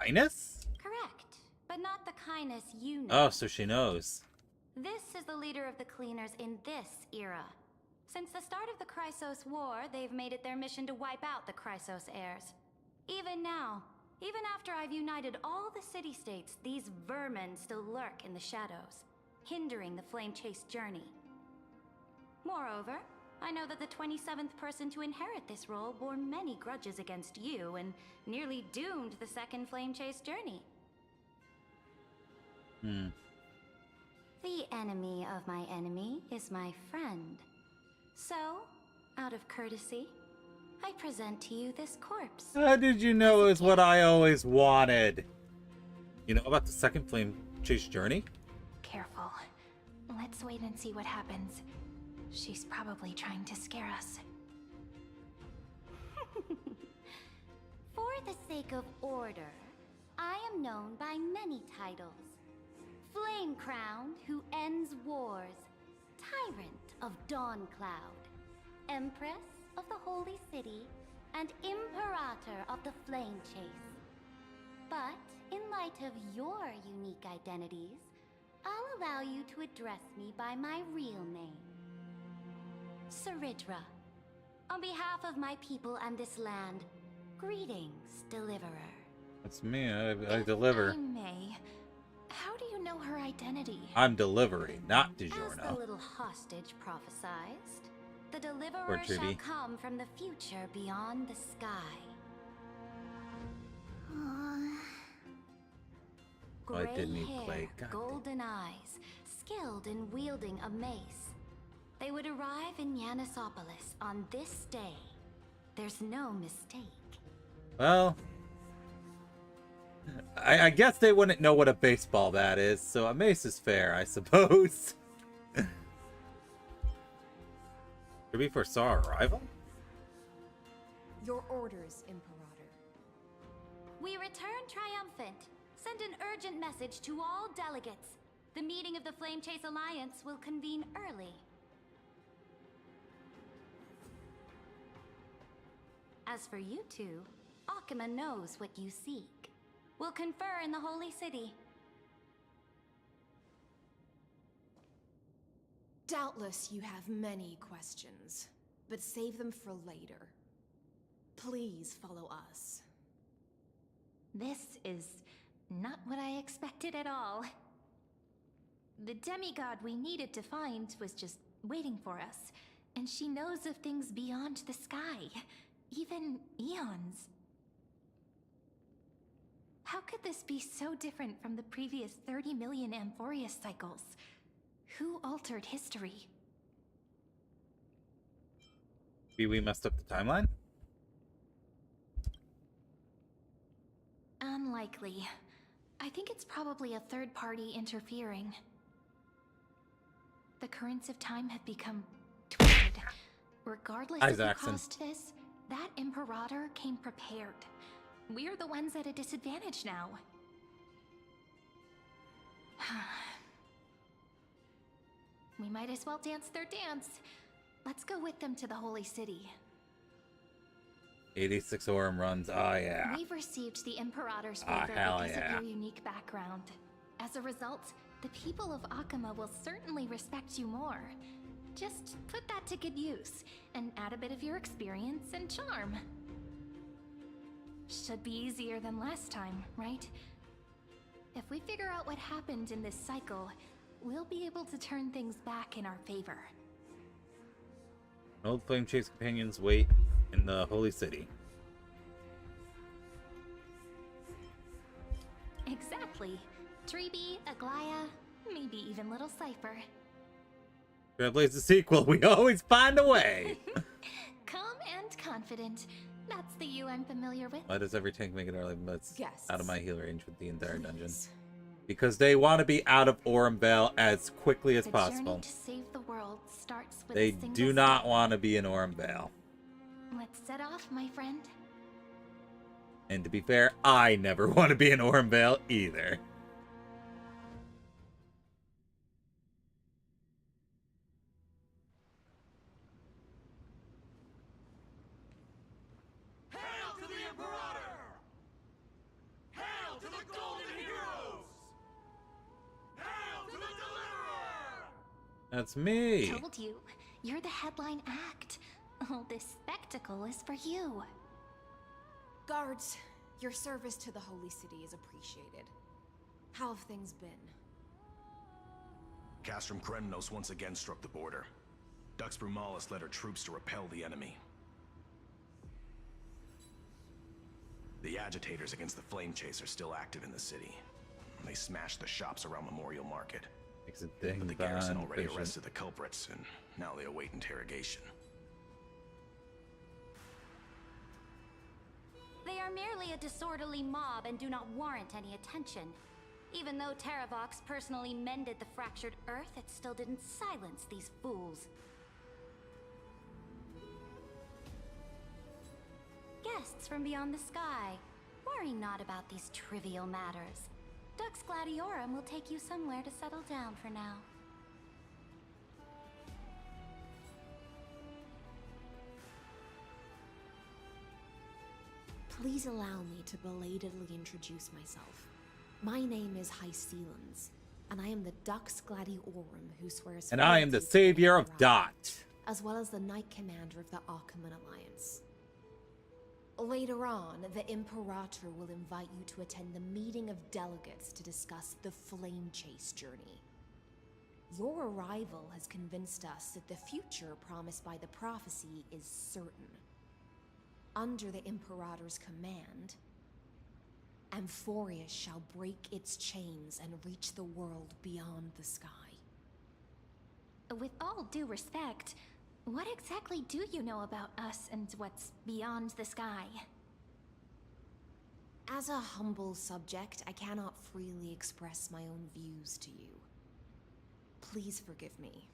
Highness? Correct, but not the Highness you know. Oh, so she knows. This is the leader of the Cleaners in this era. Since the start of the Chrysos War, they've made it their mission to wipe out the Chrysos heirs. Even now, even after I've united all the city-states, these vermin still lurk in the shadows, hindering the flame-chased journey. Moreover, I know that the 27th person to inherit this role bore many grudges against you and nearly doomed the second flame-chased journey. The enemy of my enemy is my friend. So, out of courtesy, I present to you this corpse. How did you know it was what I always wanted? You know about the second flame chase journey? Careful. Let's wait and see what happens. She's probably trying to scare us. For the sake of order, I am known by many titles. Flame Crowned, who ends wars. Tyrant of Dawn Cloud. Empress of the Holy City, and Imperator of the Flame Chase. But, in light of your unique identities, I'll allow you to address me by my real name. Saridra. On behalf of my people and this land, greetings, Deliverer. That's me, I deliver. If I may, how do you know her identity? I'm delivery, not As the DiGiorno. little hostage prophesized, the Deliverer shall come from the future beyond the sky. I didn't Gray eat hair, clay. God golden eyes, skilled in wielding a mace. They would arrive in Yanisopolis on this day. There's no mistake. Well, I guess they wouldn't know what a baseball bat is, so a mace is fair, I suppose. Did we foresaw our arrival? Your orders, Imperator. We return triumphant. Send an urgent message to all delegates. The meeting of the Flame Chase Alliance will convene early. As for you two, Akima knows what you seek. We'll confer in the Holy City. Doubtless you have many questions, but save them for later. Please follow us. This is not what I expected at all. The demigod we needed to find was just waiting for us, and she knows of things beyond the sky, even eons. How could this be so different from the previous 30 million Amphorius cycles? Who altered history? Maybe we messed up the timeline? Unlikely. I think it's probably a third party interfering. The currents of time have become twisted. Regardless of who caused this, that Imperator came prepared. We're the ones at a disadvantage now. We might as well dance their dance. Let's go with them to the Holy City. 86 Orem runs, oh yeah. We've received the Imperator's favor because of your unique background. As a result, the people of Akima will certainly respect you more. Just put that to good use, and add a bit of your experience and charm. Should be easier than last time, right? If we figure out what happened in this cycle, we'll be able to turn things back in our favor. Old Flame Chase companions wait in the Holy City. Exactly. Treeby, Aglaya, maybe even little Cypher. Trailblaze the sequel, we always find a way! Calm and confident. That's the you I'm familiar with. Why does every tank make it early but Guests. out of my heal range with the entire dungeon? Because they want to be out of Orem Vale as quickly as possible. The journey to save the world starts with They a single do not step. want to be in Orem Vale. Let's set off, my friend. And to be fair, I never want to be in Orem Vale either. Hail to the Imperator! Hail That's me. Told you, you're the headline act. All this spectacle is for you. Guards, your service to the Holy City is appreciated. How have things been? Castrum Kremnos once again struck the border. Dux Brumalis led her troops to repel the enemy. The agitators against the Flame Chase are still active in the city. They smashed the shops around Memorial Market. But the garrison already arrested the culprits, and now they await interrogation. They are merely a disorderly mob and do not warrant any attention. Even though Terravox personally mended the fractured earth, it still didn't silence these fools. Guests from beyond the sky, worry not about these trivial matters. Dux Gladiorum will take you somewhere to settle down for now. Please allow me to belatedly introduce myself. My name is HisshAnri, and I am the Dux Gladiorum who swears. And I am the savior of Dot, as well as the Knight Commander of the Achaemenid Alliance. Later on, the Imperator will invite you to attend the meeting of delegates to discuss the Flame Chase journey. Your arrival has convinced us that the future promised by the prophecy is certain. Under the Imperator's command, Amphorius shall break its chains and reach the world beyond the sky. With all due respect, what exactly do you know about us and what's beyond the sky? As a humble subject, I cannot freely express my own views to you. Please forgive me.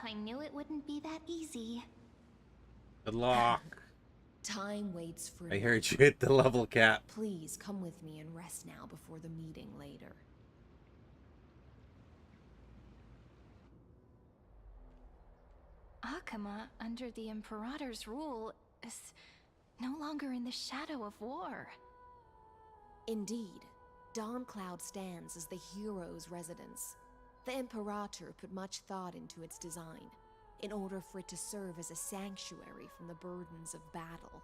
I knew it wouldn't be that easy. Good luck. Time waits for I heard you hit the level cap. Please come with me and rest now before the meeting later. Akama, under the Imperator's rule, is no longer in the shadow of war. Indeed, Dawncloud stands as the hero's residence. The Imperator put much thought into its design, in order for it to serve as a sanctuary from the burdens of battle.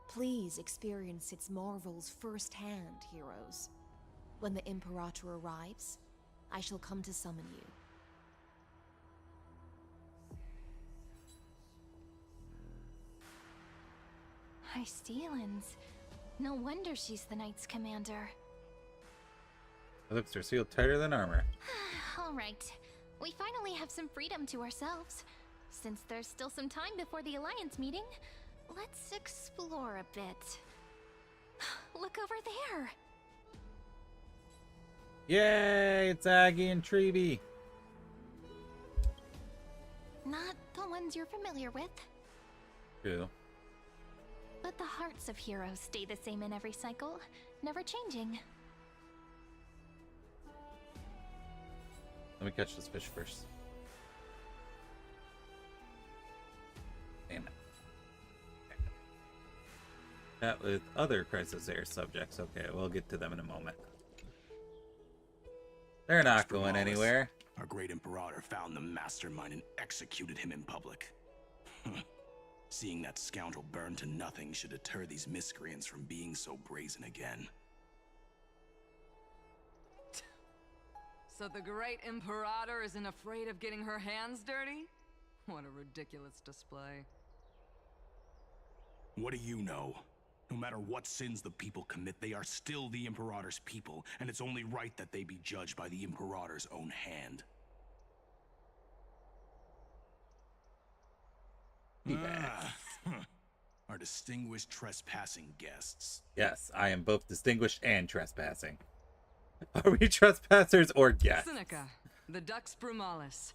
Please experience its marvels firsthand, heroes. When the Imperator arrives, I shall come to summon you. HisshAnri. No wonder she's the Knight's commander. Her lips are sealed tighter than armor. All right. We finally have some freedom to ourselves. Since there's still some time before the Alliance meeting, let's explore a bit. Look over there! Yay! It's Aggie and Treeby. Not the ones you're familiar with. True. But the hearts of heroes stay the same in every cycle, never changing. Let me catch this fish first. Damn it. That with other Crisis Air subjects. Okay, we'll get to them in a moment. They're not going anywhere. Our great Imperator found the mastermind and executed him in public. Seeing that scoundrel burn to nothing should deter these miscreants from being so brazen again. So the great Imperator isn't afraid of getting her hands dirty? What a ridiculous display. What do you know? No matter what sins the people commit, they are still the Imperator's people, and it's only right that they be judged by the Imperator's own hand. Our distinguished trespassing guests. Yes, I am both distinguished and trespassing. Are we trespassers or guests? Seneca, the Dux Brumalis.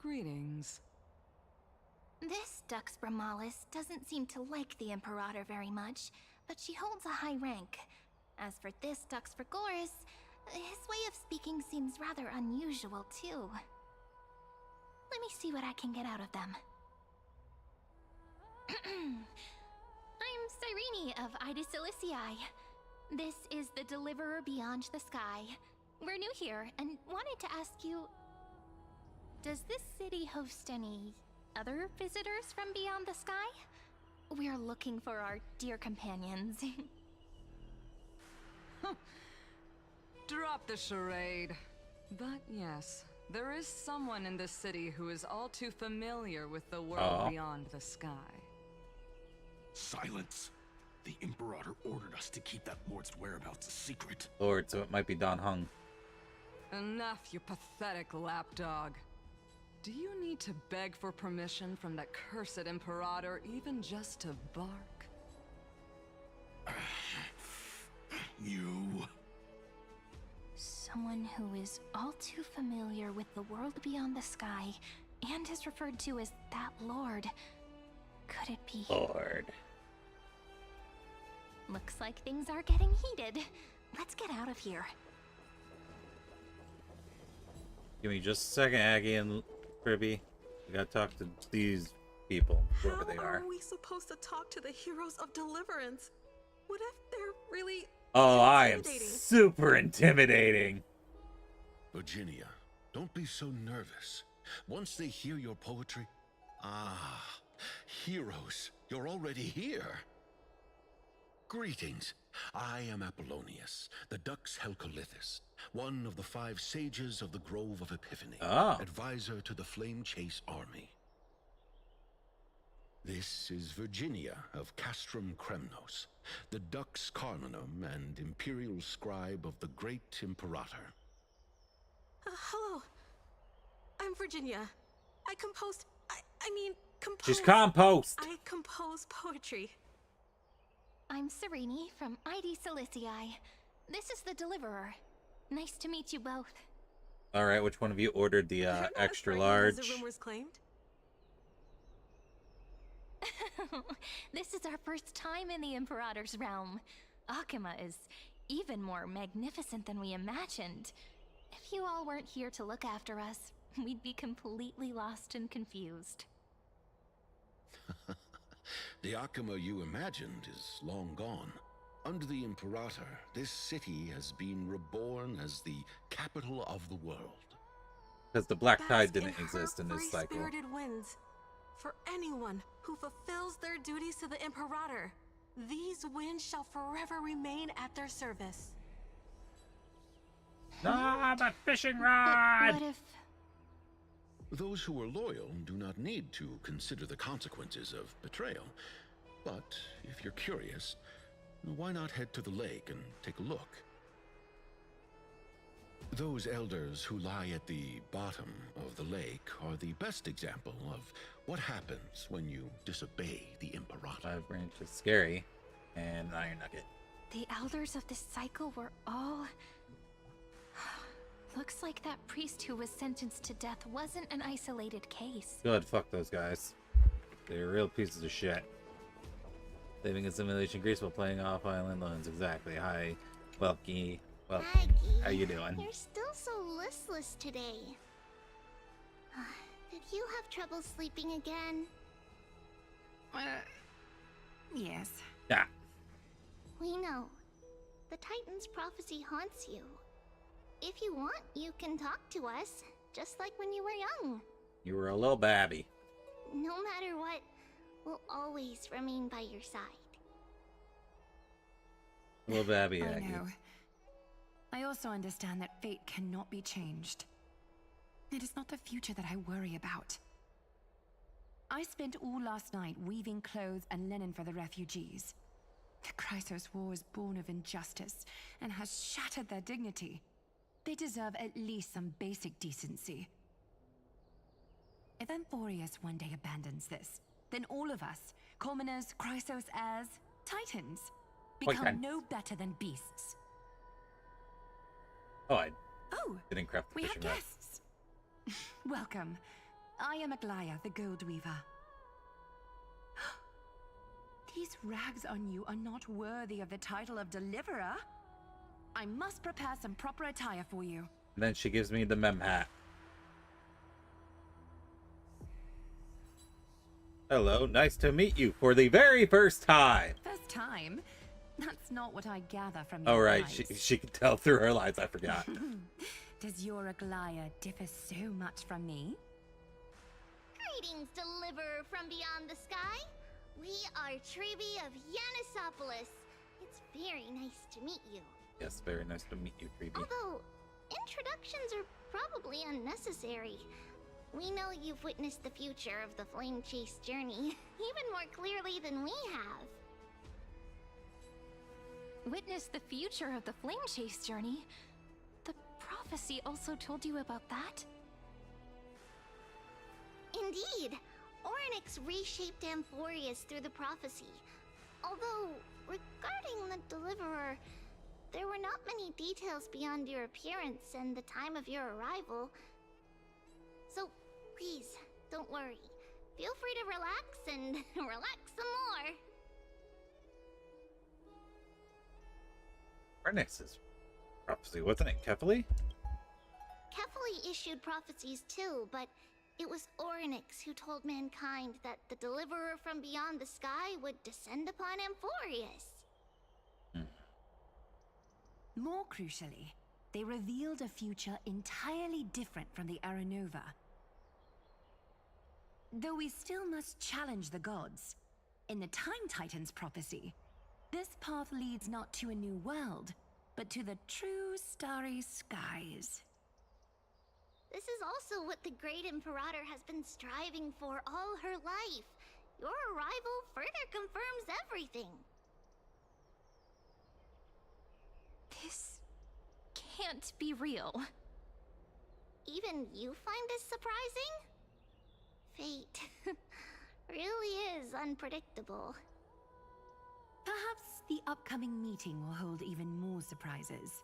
Greetings. This Dux Brumalis doesn't seem to like the Imperator very much, but she holds a high rank. As for this Dux Frigoris, his way of speaking seems rather unusual too. Let me see what I can get out of them. I'm Cyrene of Ida Cilicii. This is the Deliverer Beyond the Sky. we're new here and wanted to ask you, does this city host any other visitors from beyond the sky? We're looking for our dear companions. Drop the charade. But yes, there is someone in this city who is all too familiar with the world beyond the sky. Silence. The Imperator ordered us to keep that lord's whereabouts a secret. Lord, so it might be Don Hung. Enough, you pathetic lapdog. Do you need to beg for permission from that cursed Imperator even just to bark? You... Someone who is all too familiar with the world beyond the sky and is referred to as that lord. Could it be... Lord. Looks like things are getting heated. Let's get out of here. Give me just a second, Aggie and Kribby. We gotta talk to these people, whoever they are. How are we supposed to talk to the heroes of Deliverance? What if they're really... Oh, I am super intimidating. Virginia, don't be so nervous. Once they hear your poetry... Ah, heroes, you're already here. Greetings. I am Apollonius, the Dux Helcolithus, one of the 5 sages of the Grove of Epiphany, advisor to the Flame Chase army. This is Virginia of Castrum Kremnos, the Dux Carminum and imperial scribe of the great Imperator. Hello. I'm Virginia. I composed... I mean, compose... She's compost! I compose poetry. I'm Serini from ID Silicii. This is the Deliverer. Nice to meet you both. Alright, which one of you ordered the extra large? As the rumors claimed. This is our first time in the Imperator's realm. Akuma is even more magnificent than we imagined. If you all weren't here to look after us, we'd be completely lost and confused. The Akuma you imagined is long gone. Under the Imperator, this city has been reborn as the capital of the world. Because the Black Tide didn't exist in this cycle. Free-spirited winds. For anyone who fulfills their duties to the Imperator, these winds shall forever remain at their service. Ah, my fishing rod! What if... Those who are loyal do not need to consider the consequences of betrayal. But if you're curious, why not head to the lake and take a look? Those elders who lie at the bottom of the lake are the best example of what happens when you disobey the Imperator. 5 branch is scary, and an iron nugget. The elders of this cycle were all... Looks like that priest who was sentenced to death wasn't an isolated case. Good, fuck those guys. They're real pieces of shit. Living in simulation Greece while playing off-island loans. Exactly. Hi, Welky. Well, how you doing? You're still so listless today. Did you have trouble sleeping again? Yes. Yeah. We know. The Titan's prophecy haunts you. If you want, you can talk to us, just like when you were young. You were a little babby. No matter what, we'll always remain by your side. Little babby, I Aggie. know. I also understand that fate cannot be changed. It is not the future that I worry about. I spent all last night weaving clothes and linen for the refugees. The Chrysos War is born of injustice and has shattered their dignity. They deserve at least some basic decency. If Amphorius one day abandons this, then all of us, commoners, Chrysos heirs, Titans, become no better than beasts. Oh, I didn't craft the We have fishing rod. guests. Welcome. I am Aglaya, the Gold Weaver. These rags on you are not worthy of the title of Deliverer. I must prepare some proper attire for you. And then she gives me the mem hat. Hello, nice to meet you for the very first time. First time? That's not what I gather from Oh, your right. eyes. She could tell through her lies. I forgot. Does your Aglaya differ so much from me? Greetings, deliverer from beyond the sky. We are Tribi of Yanisopolis. It's very nice to meet you. Yes, very nice to meet you, Tribi. Although, introductions are probably unnecessary. We know you've witnessed the future of the Flame Chase journey, even more clearly than we have. Witness the future of the Flame Chase journey? The prophecy also told you about that? Indeed. Orynyx reshaped Amphorius through the prophecy. Although, regarding the Deliverer, there were not many details beyond your appearance and the time of your arrival. So, please, don't worry. Feel free to relax and relax some more. Orynyx's prophecy, wasn't it Kefali? Kefali issued prophecies too, but it was Orynyx who told mankind that the Deliverer from beyond the sky would descend upon Amphorius. More crucially, they revealed a future entirely different from the Aranova. Though we still must challenge the gods, in the Time Titan's prophecy, this path leads not to a new world, but to the true starry skies. This is also what the Great Imperator has been striving for all her life. Your arrival further confirms everything. This can't be real. Even you find this surprising? Fate really is unpredictable. Perhaps the upcoming meeting will hold even more surprises.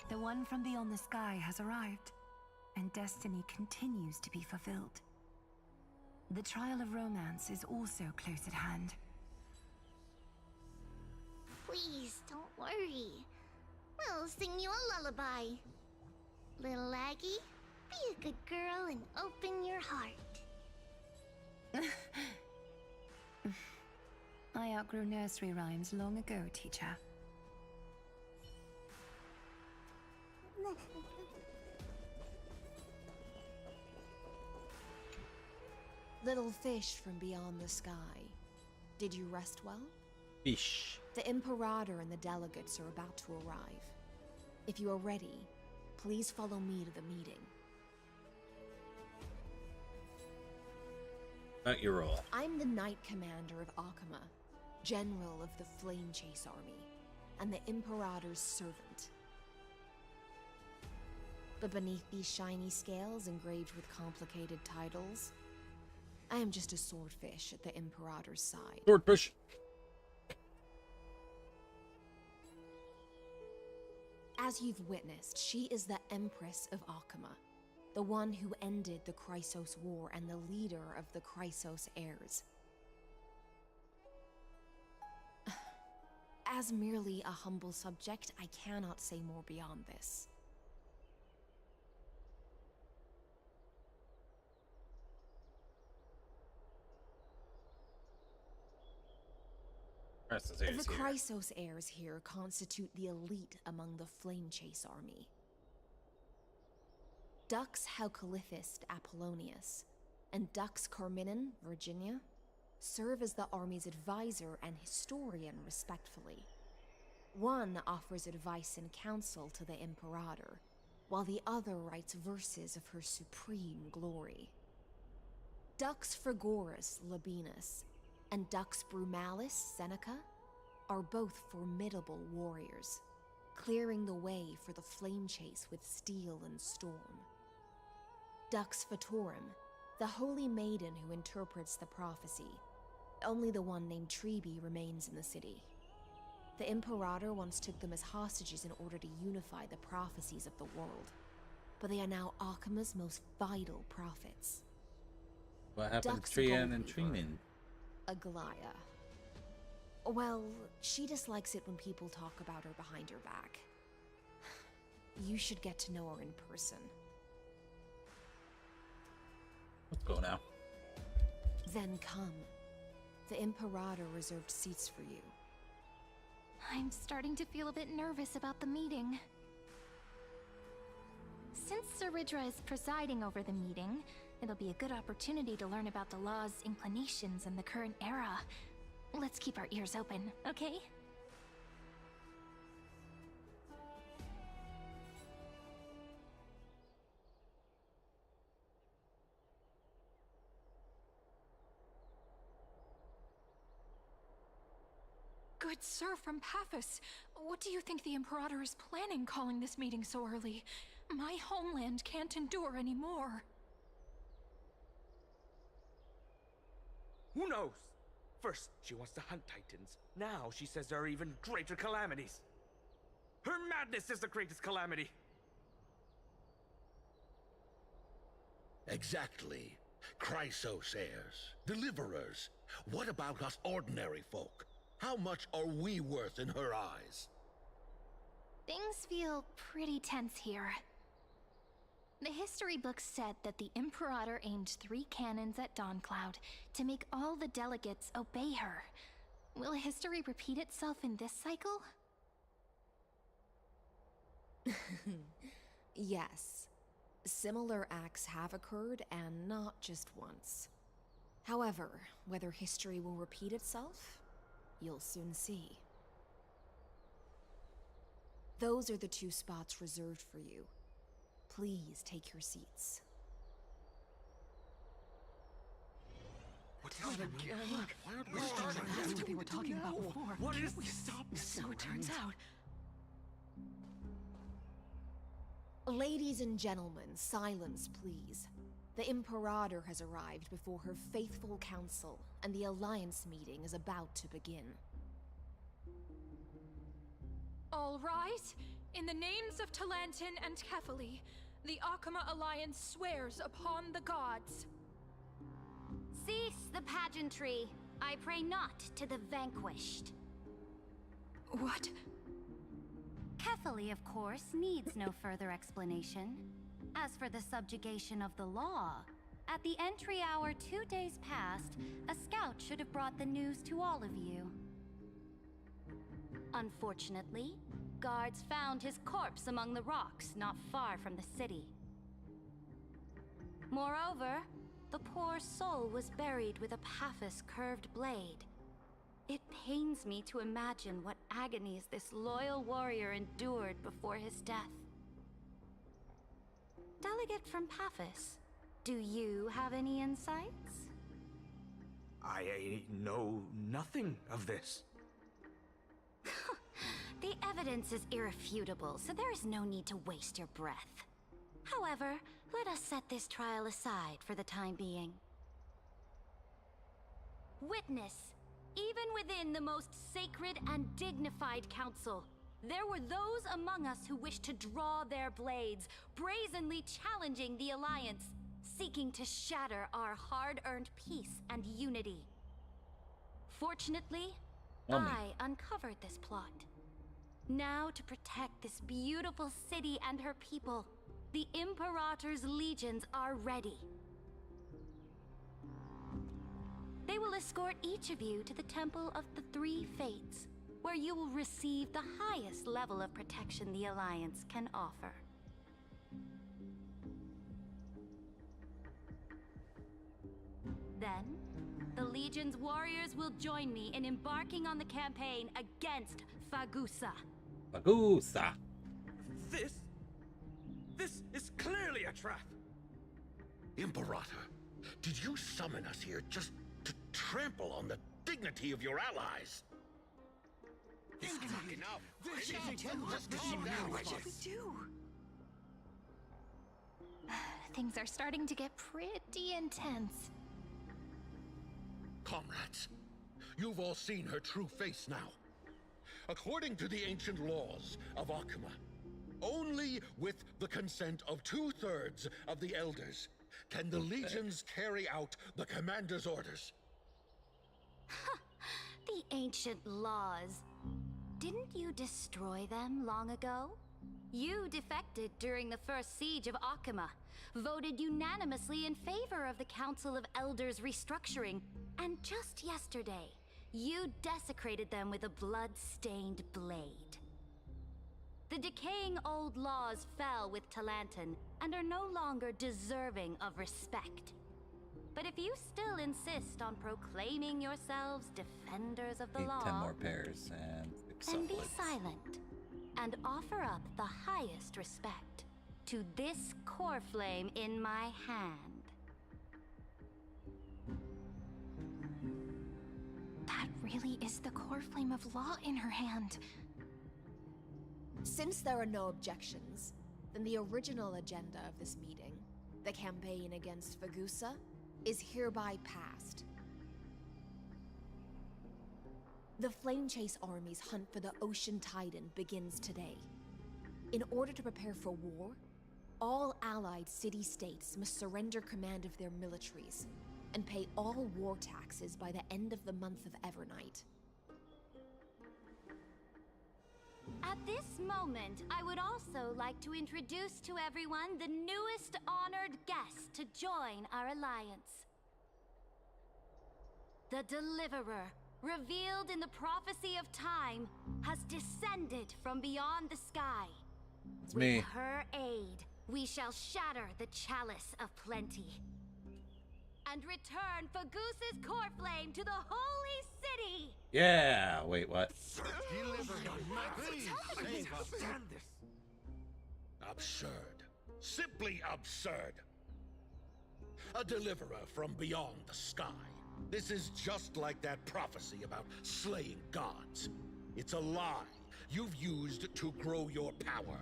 The one from beyond the sky has arrived, and destiny continues to be fulfilled. The trial of romance is also close at hand. Please, don't worry. We'll sing you a lullaby. Little Aggie, be a good girl and open your heart. I outgrew nursery rhymes long ago, teacher. Little fish from beyond the sky, did you rest well? Fish. The Imperator and the delegates are about to arrive. If you are ready, please follow me to the meeting. About your role. I'm the Knight Commander of Akama, General of the Flame Chase Army, and the Imperator's servant. But beneath these shiny scales engraved with complicated titles, I am just a swordfish at the Imperator's side. Swordfish. As you've witnessed, she is the Empress of Akama, the one who ended the Chrysos War and the leader of the Chrysos heirs. As merely a humble subject, I cannot say more beyond this. The Chrysos heirs here constitute the elite among the Flame Chase army. Dux Haucalithist Apollonius and Dux Carminin, Virginia, serve as the army's advisor and historian respectively. One offers advice and counsel to the Imperator, while the other writes verses of her supreme glory. Dux Frigoris Labienus and Dux Brumalis Seneca are both formidable warriors, clearing the way for the flame chase with steel and storm. Dux Fatorum, the holy maiden who interprets the prophecy, only the one named Tribi remains in the city. The Imperator once took them as hostages in order to unify the prophecies of the world, but they are now Akama's most vital prophets. What happened to Trian and Trinin? Aglaya. Well, she dislikes it when people talk about her behind her back. You should get to know her in person. Let's go now. Then come. The Imperator reserved seats for you. I'm starting to feel a bit nervous about the meeting. Since Sir Ridra is presiding over the meeting, it'll be a good opportunity to learn about the law's inclinations in the current era. Let's keep our ears open, okay? Good sir from Paphos, what do you think the Imperator is planning calling this meeting so early? My homeland can't endure anymore. Who knows? First, she wants to hunt Titans. Now she says there are even greater calamities. Her madness is the greatest calamity. Exactly. Chrysos heirs, deliverers. What about us ordinary folk? How much are we worth in her eyes? Things feel pretty tense here. The history books said that the Imperator aimed 3 cannons at Dawncloud to make all the delegates obey her. Will history repeat itself in this cycle? Yes. Similar acts have occurred, and not just once. However, whether history will repeat itself, you'll soon see. Those are the 2 spots reserved for you. Please take your seats. What's happening again? Why aren't we starting? That's what they were talking about before. What is we this? stopped, so it turns out. Ladies and gentlemen, silence, please. The Imperator has arrived before her faithful council, and the Alliance meeting is about to begin. All rise. In the names of Talantin and Kefali, the Akama Alliance swears upon the gods. Cease the pageantry. I pray not to the vanquished. What? Kefali, of course, needs no further explanation. As for the subjugation of the law, at the entry hour 2 days past, a scout should have brought the news to all of you. Unfortunately, guards found his corpse among the rocks not far from the city. Moreover, the poor soul was buried with a Paphos curved blade. It pains me to imagine what agonies this loyal warrior endured before his death. Delegate from Paphos, do you have any insights? I know nothing of this. The evidence is irrefutable, so there is no need to waste your breath. However, let us set this trial aside for the time being. Witness, even within the most sacred and dignified council, there were those among us who wished to draw their blades, brazenly challenging the Alliance, seeking to shatter our hard-earned peace and unity. Fortunately, I uncovered this plot. Now, to protect this beautiful city and her people, the Imperator's legions are ready. They will escort each of you to the Temple of the Three Fates, where you will receive the highest level of protection the Alliance can offer. Then, the Legion's warriors will join me in embarking on the campaign against Fagusa. Fagusa! This is clearly a trap! Imperator, did you summon us here just to trample on the dignity of your allies? This cannot be enough! What do we do? Things are starting to get pretty intense. Comrades, you've all seen her true face now. According to the ancient laws of Akama, only with the consent of 2/3 of the elders can the legions carry out the commander's orders. The ancient laws. Didn't you destroy them long ago? You defected during the first siege of Akima, voted unanimously in favor of the Council of Elders restructuring, and just yesterday, you desecrated them with a blood-stained blade. The decaying old laws fell with Talanton and are no longer deserving of respect. But if you still insist on proclaiming yourselves defenders of the law, 10 more pairs and then be solids. silent and offer up the highest respect to this core flame in my hand. That really is the core flame of law in her hand. Since there are no objections, then the original agenda of this meeting, the campaign against Fagusa, is hereby passed. The Flame Chase Army's hunt for the Ocean Titan begins today. In order to prepare for war, all allied city-states must surrender command of their militaries and pay all war taxes by the end of the month of Evernight. At this moment, I would also like to introduce to everyone the newest honored guest to join our alliance. The Deliverer, revealed in the prophecy of time, has descended from beyond the sky. It's me. With her aid, we shall shatter the chalice of plenty and return Fagusa's core flame to the holy city. Yeah. Wait, what? Absurd. Simply absurd. A deliverer from beyond the sky. This is just like that prophecy about slaying gods. It's a lie you've used to grow your power.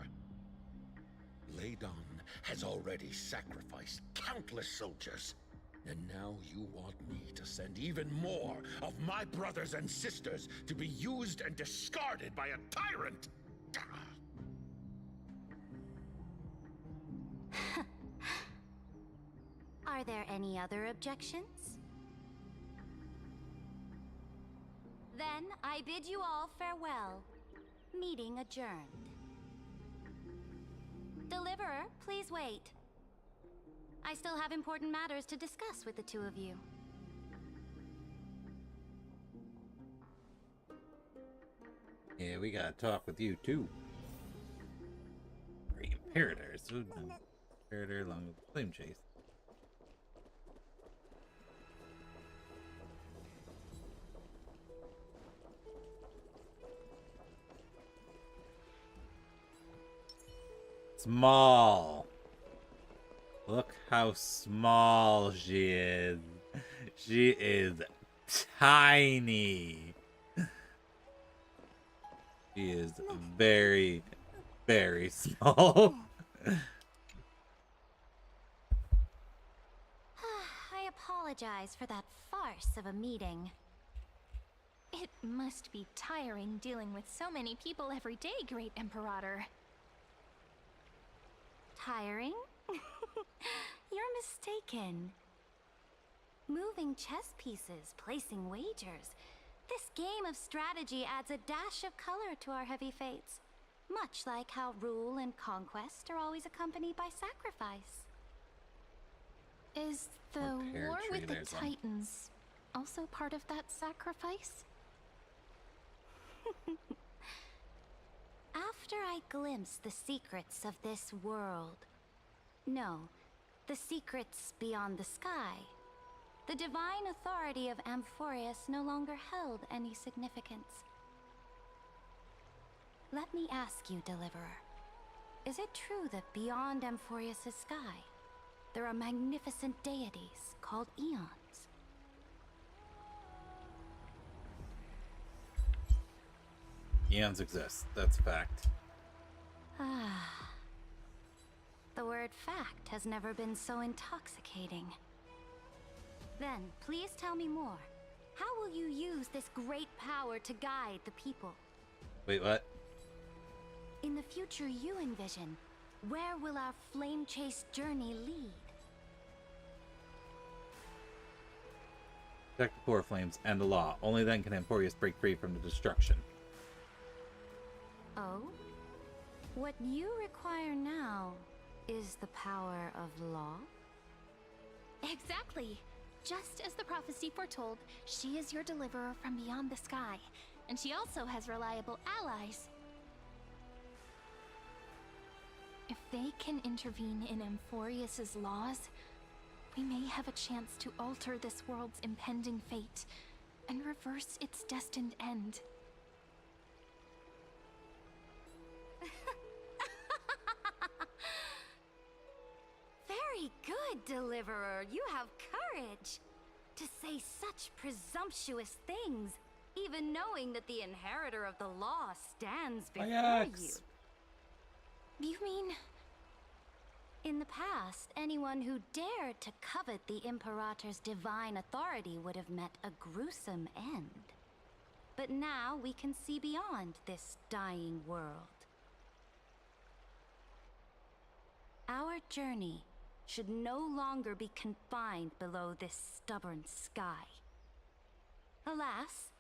Ladon has already sacrificed countless soldiers. And now you want me to send even more of my brothers and sisters to be used and discarded by a tyrant? Are there any other objections? Then I bid you all farewell. Meeting adjourned. Deliverer, please wait. I still have important matters to discuss with the two of you. Yeah, we gotta talk with you too. Great Imperators. Imperator along with Flame Chase. Small. Look how small she is. She is tiny. She is very, very small. I apologize for that farce of a meeting. It must be tiring dealing with so many people every day, Great Imperator. Tiring? You're mistaken. Moving chess pieces, placing wagers. This game of strategy adds a dash of color to our heavy fates. Much like how rule and conquest are always accompanied by sacrifice. Is the Or war tree, with the there's one. Titans also part of that sacrifice? After I glimpse the secrets of this world, no, the secrets beyond the sky, the divine authority of Amphorius no longer held any significance. Let me ask you, Deliverer, is it true that beyond Amphorius' sky, there are magnificent deities called Eons? Eons exist. That's a fact. Ah. The word fact has never been so intoxicating. Then, please tell me more. How will you use this great power to guide the people? Wait, what? In the future you envision, where will our flame chase journey lead? Protect the core flames and the law. Only then can Emporius break free from the destruction. Oh? What you require now is the power of law? Exactly. Just as the prophecy foretold, she is your deliverer from beyond the sky, and she also has reliable allies. If they can intervene in Amphorius's laws, we may have a chance to alter this world's impending fate and reverse its destined end. Very good, Deliverer. You have courage to say such presumptuous things, even knowing that the inheritor of the law stands before you. You mean... In the past, anyone who dared to covet the Imperator's divine authority would have met a gruesome end. But now we can see beyond this dying world. Our journey should no longer be confined below this stubborn sky. Alas,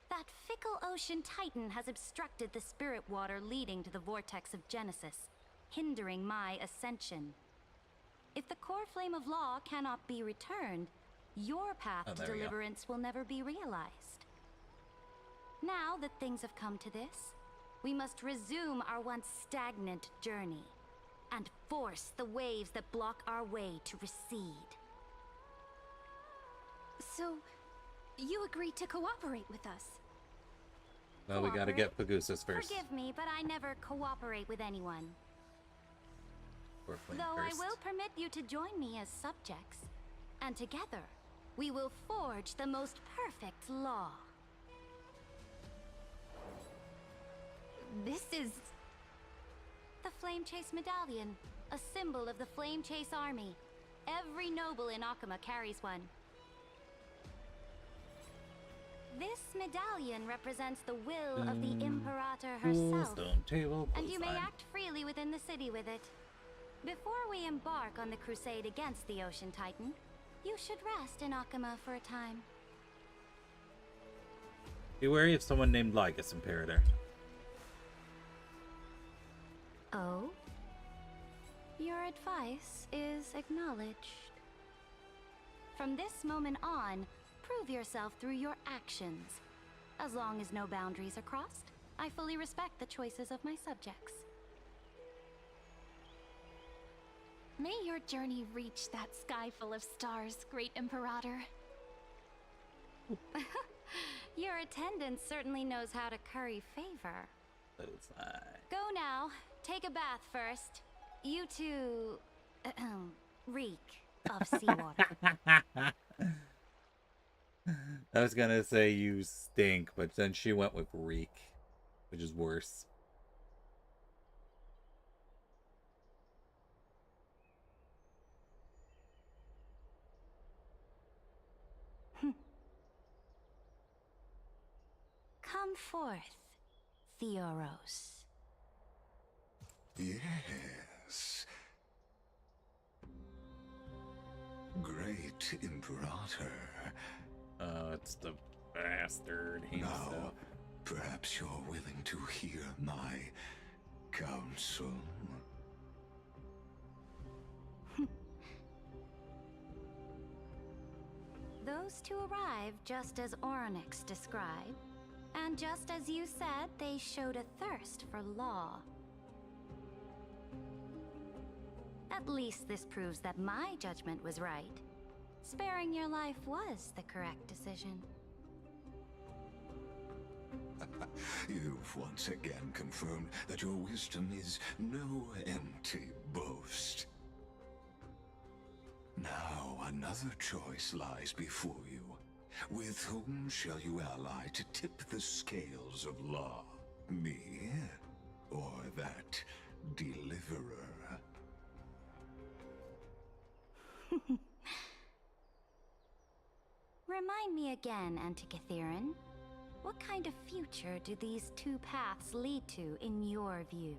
that fickle ocean titan has obstructed the spirit water leading to the vortex of Genesis, hindering my ascension. If the core flame of law cannot be returned, your path to deliverance will never be realized. Now that things have come to this, we must resume our once stagnant journey and force the waves that block our way to recede. So, you agreed to cooperate with us? Well, we gotta get Pagusis first. Forgive me, but I never cooperate with anyone. Though I will permit you to join me as subjects, and together we will forge the most perfect law. This is... the Flame Chase Medallion, a symbol of the Flame Chase army. Every noble in Akuma carries one. This medallion represents the will of the Imperator herself, and you may act freely within the city with it. Before we embark on the crusade against the Ocean Titan, you should rest in Akuma for a time. Be wary of someone named Lygus, Imperator. Oh? Your advice is acknowledged. From this moment on, prove yourself through your actions. As long as no boundaries are crossed, I fully respect the choices of my subjects. May your journey reach that sky full of stars, Great Imperator. Your attendant certainly knows how to curry favor. Go now. Take a bath first. You two... reek of seawater. I was gonna say you stink, but then she went with reek, which is worse. Come forth, Theoros. Yes. Great Imperator. Oh, it's the bastard himself. Now, perhaps you're willing to hear my counsel. Those two arrived just as Orynyx described, and just as you said, they showed a thirst for law. At least this proves that my judgment was right. Sparing your life was the correct decision. You've once again confirmed that your wisdom is no empty boast. Now another choice lies before you. With whom shall you ally to tip the scales of law? Me? Or that deliverer? Remind me again, Antikythera. What kind of future do these two paths lead to in your view?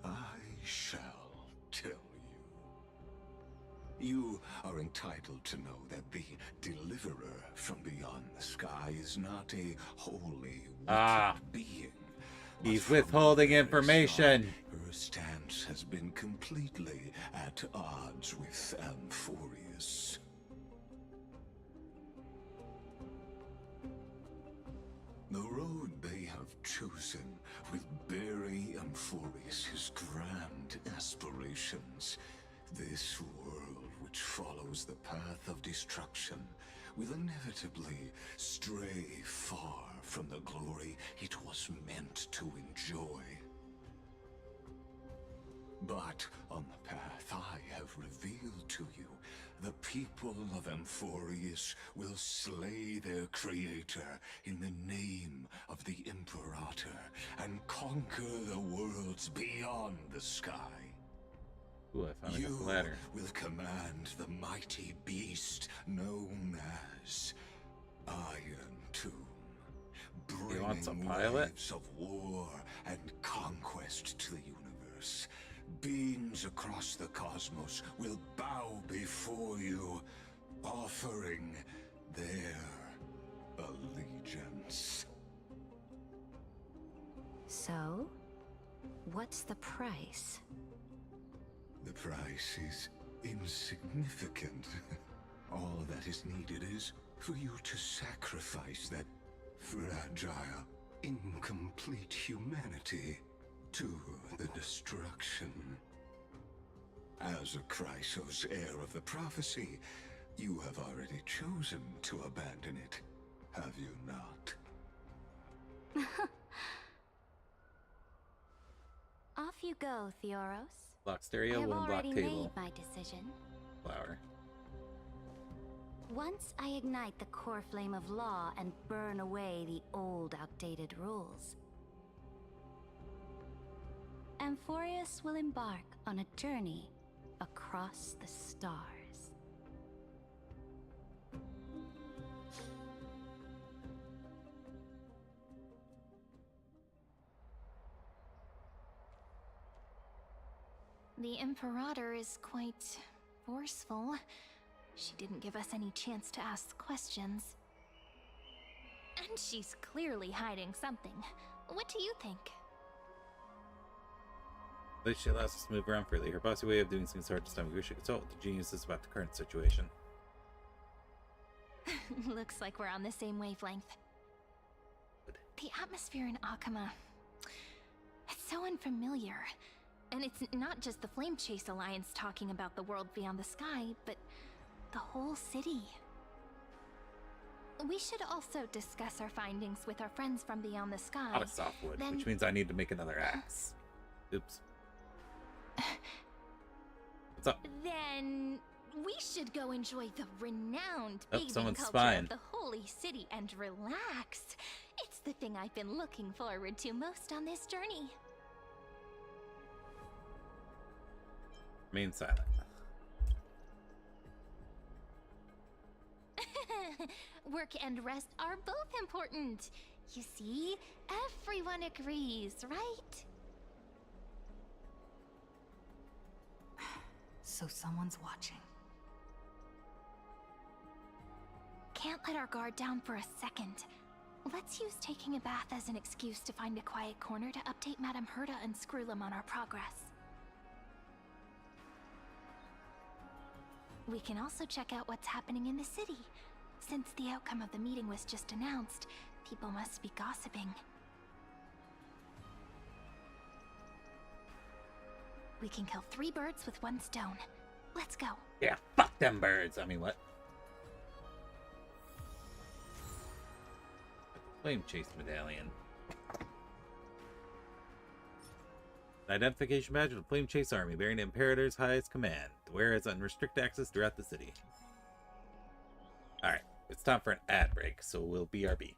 I shall tell you. You are entitled to know that the deliverer from beyond the sky is not a wholly wicked being, He's withholding information. Her stance has been completely at odds with Amphorius. The road they have chosen will bury Amphorius' grand aspirations. This world, which follows the path of destruction, will inevitably stray far from the glory it was meant to enjoy. But on the path I have revealed to you, the people of Amphorius will slay their creator in the name of the Imperator and conquer the worlds beyond the sky. Ooh, I found You a ladder. will command the mighty beast known as Iron Tomb, bringing waves of war and conquest to the universe. Beings across the cosmos will bow before you, offering their allegiance. So, what's the price? The price is insignificant. All that is needed is for you to sacrifice that fragile, incomplete humanity to the destruction. As a Chrysos heir of the prophecy, you have already chosen to abandon it, have you not? Off you go, Theoros. Block stereo, I have wooden block already table. made my decision. Flower. Once I ignite the core flame of law and burn away the old, outdated rules, Amphorius will embark on a journey across the stars. The Imperator is quite forceful. She didn't give us any chance to ask questions. And she's clearly hiding something. What do you think? At least she allows us to move around freely. Her bossy way of doing things is hard to stomach. We should consult with the geniuses about the current situation. Looks like we're on the same wavelength. The atmosphere in Akama, it's so unfamiliar. And it's not just the Flame Chase Alliance talking about the world beyond the sky, but the whole city. We should also discuss our findings with our friends from beyond the sky. Out of softwood, which means I need to make another axe. Oops. What's up? Then we should go enjoy the renowned bathing someone's culture spying. of the Holy City and relax. It's the thing I've been looking forward to most on this journey. Remain silent. Work and rest are both important. You see, everyone agrees, right? So someone's watching. Can't let our guard down for a second. Let's use taking a bath as an excuse to find a quiet corner to update Madame Herta and Screwlum on our progress. We can also check out what's happening in the city. Since the outcome of the meeting was just announced, people must be gossiping. We can kill 3 birds with 1 stone. Let's go. Yeah, fuck them birds. I mean, what? Flame Chase Medallion. An identification badge of the Flame Chase Army, bearing the Imperator's highest command. The wearer has unrestricted access throughout the city. Alright, it's time for an ad break, so we'll BRB.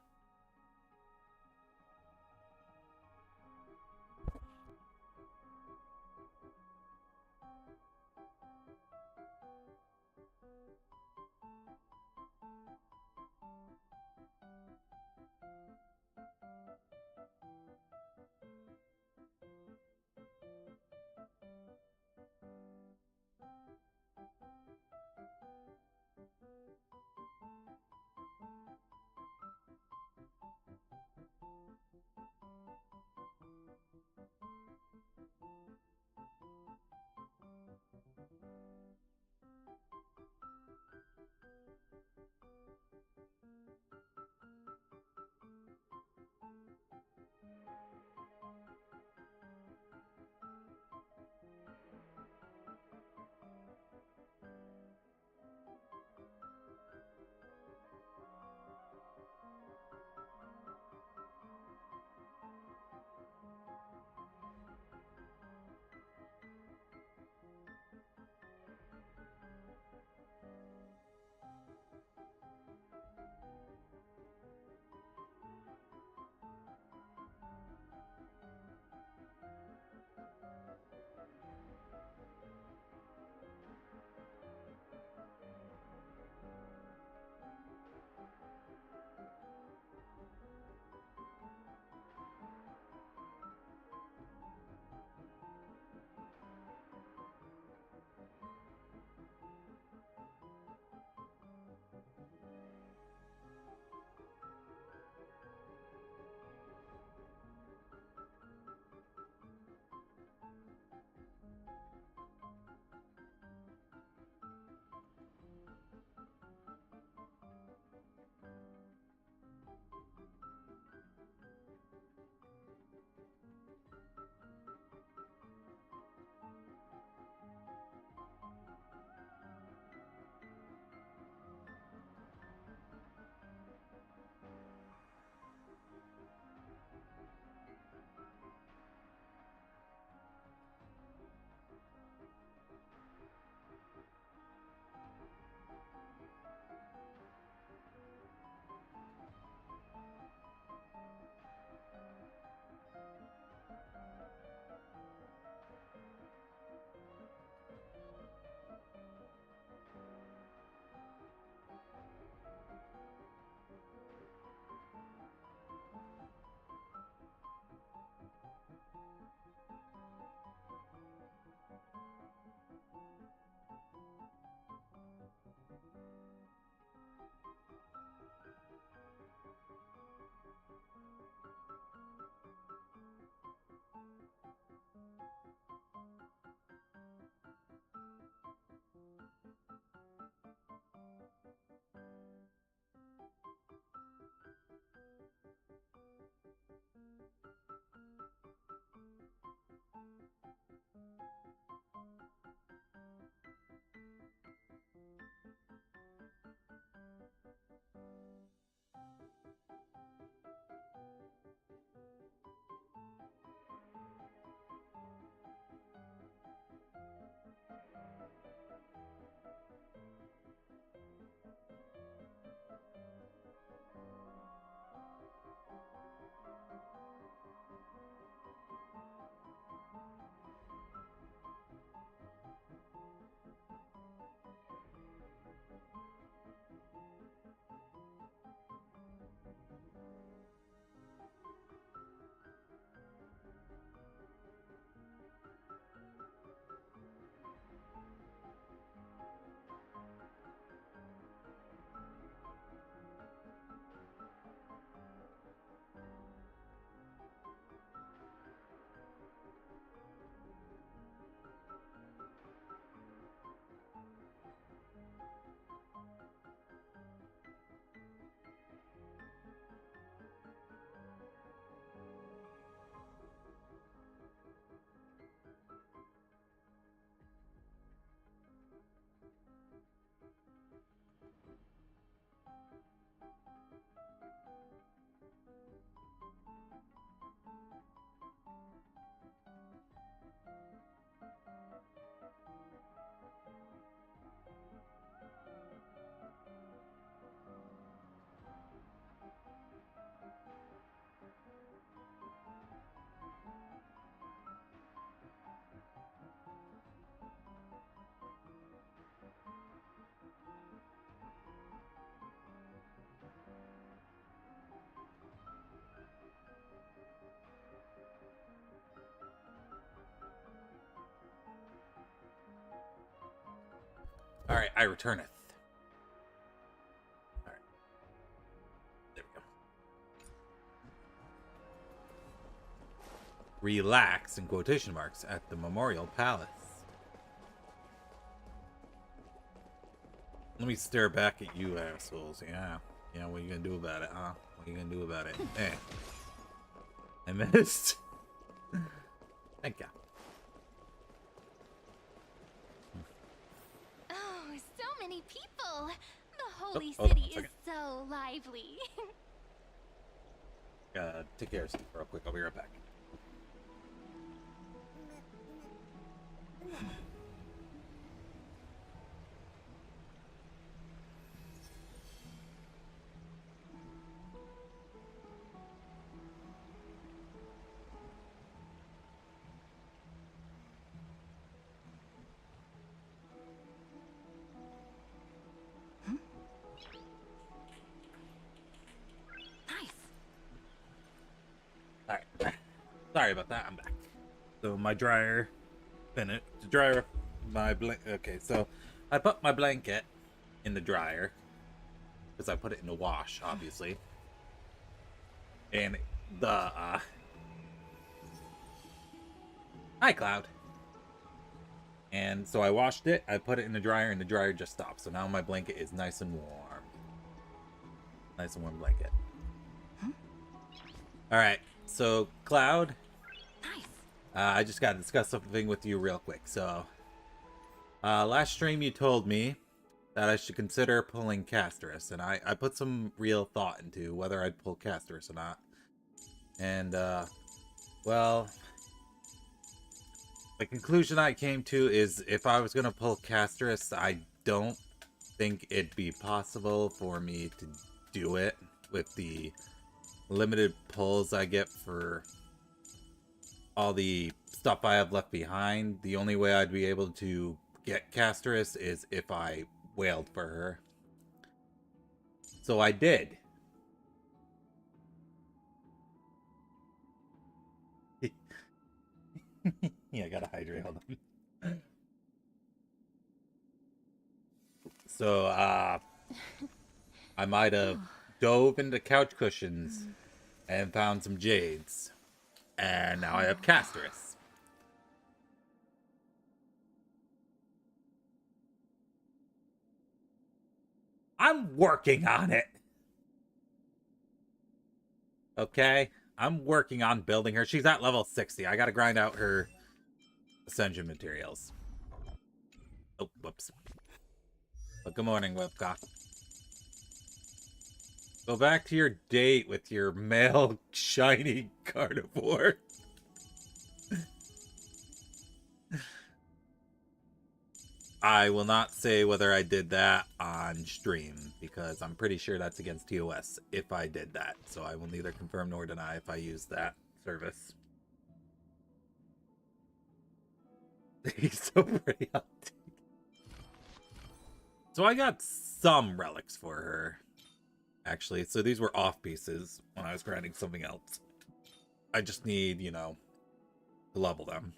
Alright, I returneth. Alright. There we go. Relax, in quotation marks, at the Memorial Palace. Let me stare back at you assholes. Yeah. Yeah, what are you gonna do about it, huh? What are you gonna do about it? Eh. I missed. Thank you. Oh, so many people! The holy hold on city one is so lively. Take care of something real quick. I'll be right back. Alright. Sorry about that. I'm back. So my dryer finished. The dryer, okay, so I put my blanket in the dryer because I put it in the wash, obviously. And the hi, Cloud. And so I washed it. I put it in the dryer, and the dryer just stopped. So now my blanket is nice and warm. Nice and warm blanket. All right. So, Cloud, I just got to discuss something with you real quick. So, last stream you told me that I should consider pulling Casterus, and I put some real thought into whether I'd pull Casterus or not. And, well, the conclusion I came to is if I was going to pull Casterus, I don't think it'd be possible for me to do it with the limited pulls I get for all the stuff I have left behind. The only way I'd be able to get Casterus is if I wailed for her. So I did. Yeah, I gotta hydrate. Hold on. So, I might have dove into couch cushions and found some jades. And now I have Casterus. I'm working on it. Okay? I'm working on building her. She's at level 60. I gotta grind out her ascension materials. Oh, whoops. But good morning, Webcock. Go back to your date with your male shiny carnivore. I will not say whether I did that on stream, because I'm pretty sure that's against TOS if I did that. So I will neither confirm nor deny if I use that service. He's so pretty. So I got some relics for her, actually. So these were off pieces when I was grinding something else. I just need, you know, to level them.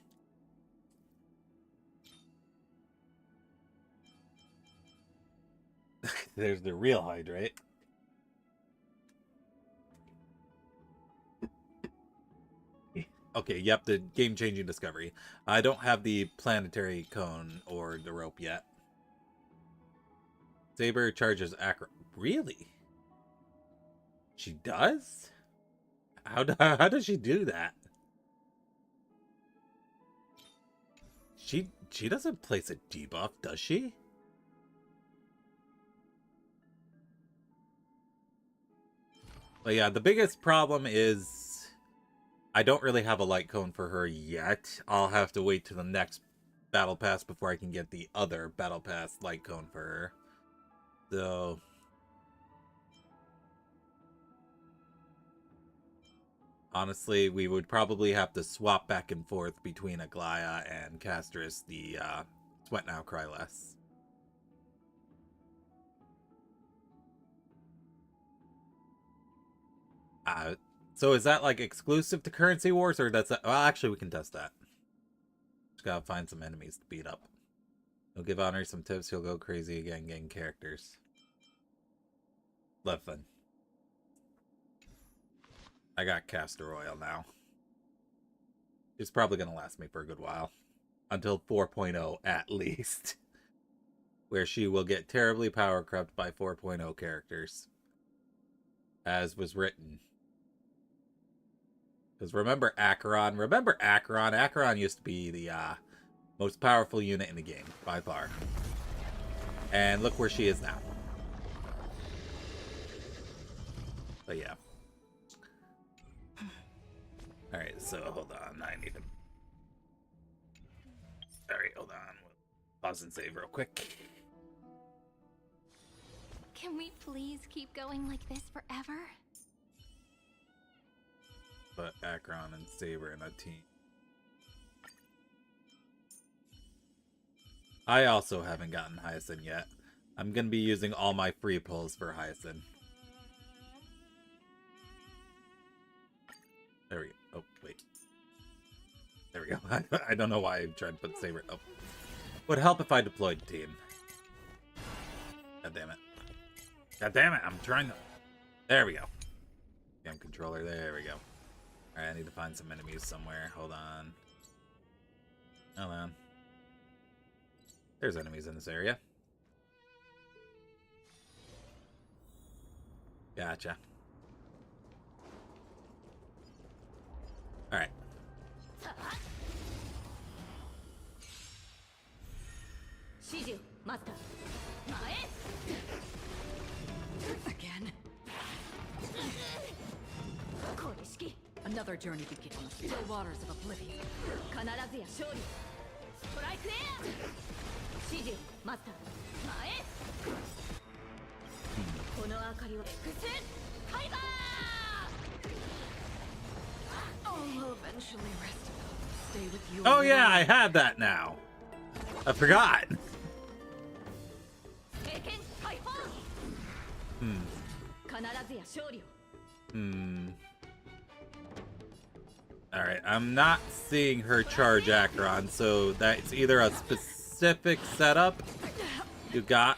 There's the real hydrate. Okay, yep, the game-changing discovery. I don't have the planetary cone or the rope yet. Saber charges acro... Really? She does? How does she do that? She doesn't place a debuff, does she? But yeah, the biggest problem is I don't really have a light cone for her yet. I'll have to wait to the next battle pass before I can get the other battle pass light cone for her. So honestly, we would probably have to swap back and forth between Aglaya and Casterus, the Sweat Now, Cry Less. So is that like exclusive to Currency Wars, or that's... Well, actually, we can test that. Just gotta find some enemies to beat up. He'll give Honor some tips. He'll go crazy again getting characters. Love fun. I got Castor Oil now. It's probably going to last me for a good while. Until 4.0 at least. Where she will get terribly power corrupt by 4.0 characters. As was written. Because remember Acheron? Remember Acheron? Acheron used to be the most powerful unit in the game, by far. And look where she is now. But yeah. Alright, so hold on. I need to... Alright, hold on. Pause and save real quick. Can we please keep going like this forever? But Acheron and Saber in a team. I also haven't gotten Hyacinth yet. I'm going to be using all my free pulls for Hyacinth. There we go. Oh, wait. There we go. I don't know why I'm trying to put Saber. Oh. Would help if I deployed team. God damn it. God damn it. I'm trying to... There we go. Game controller. There we go. Alright, I need to find some enemies somewhere. Hold on. Hold on. There's enemies in this area. Gotcha. Alright. Again. Another journey begins on the still waters of oblivion. I'll eventually rest enough to stay with you. Oh yeah, I had that now. I forgot. Alright, I'm not seeing her charge Acheron, so that's either a specific setup you got.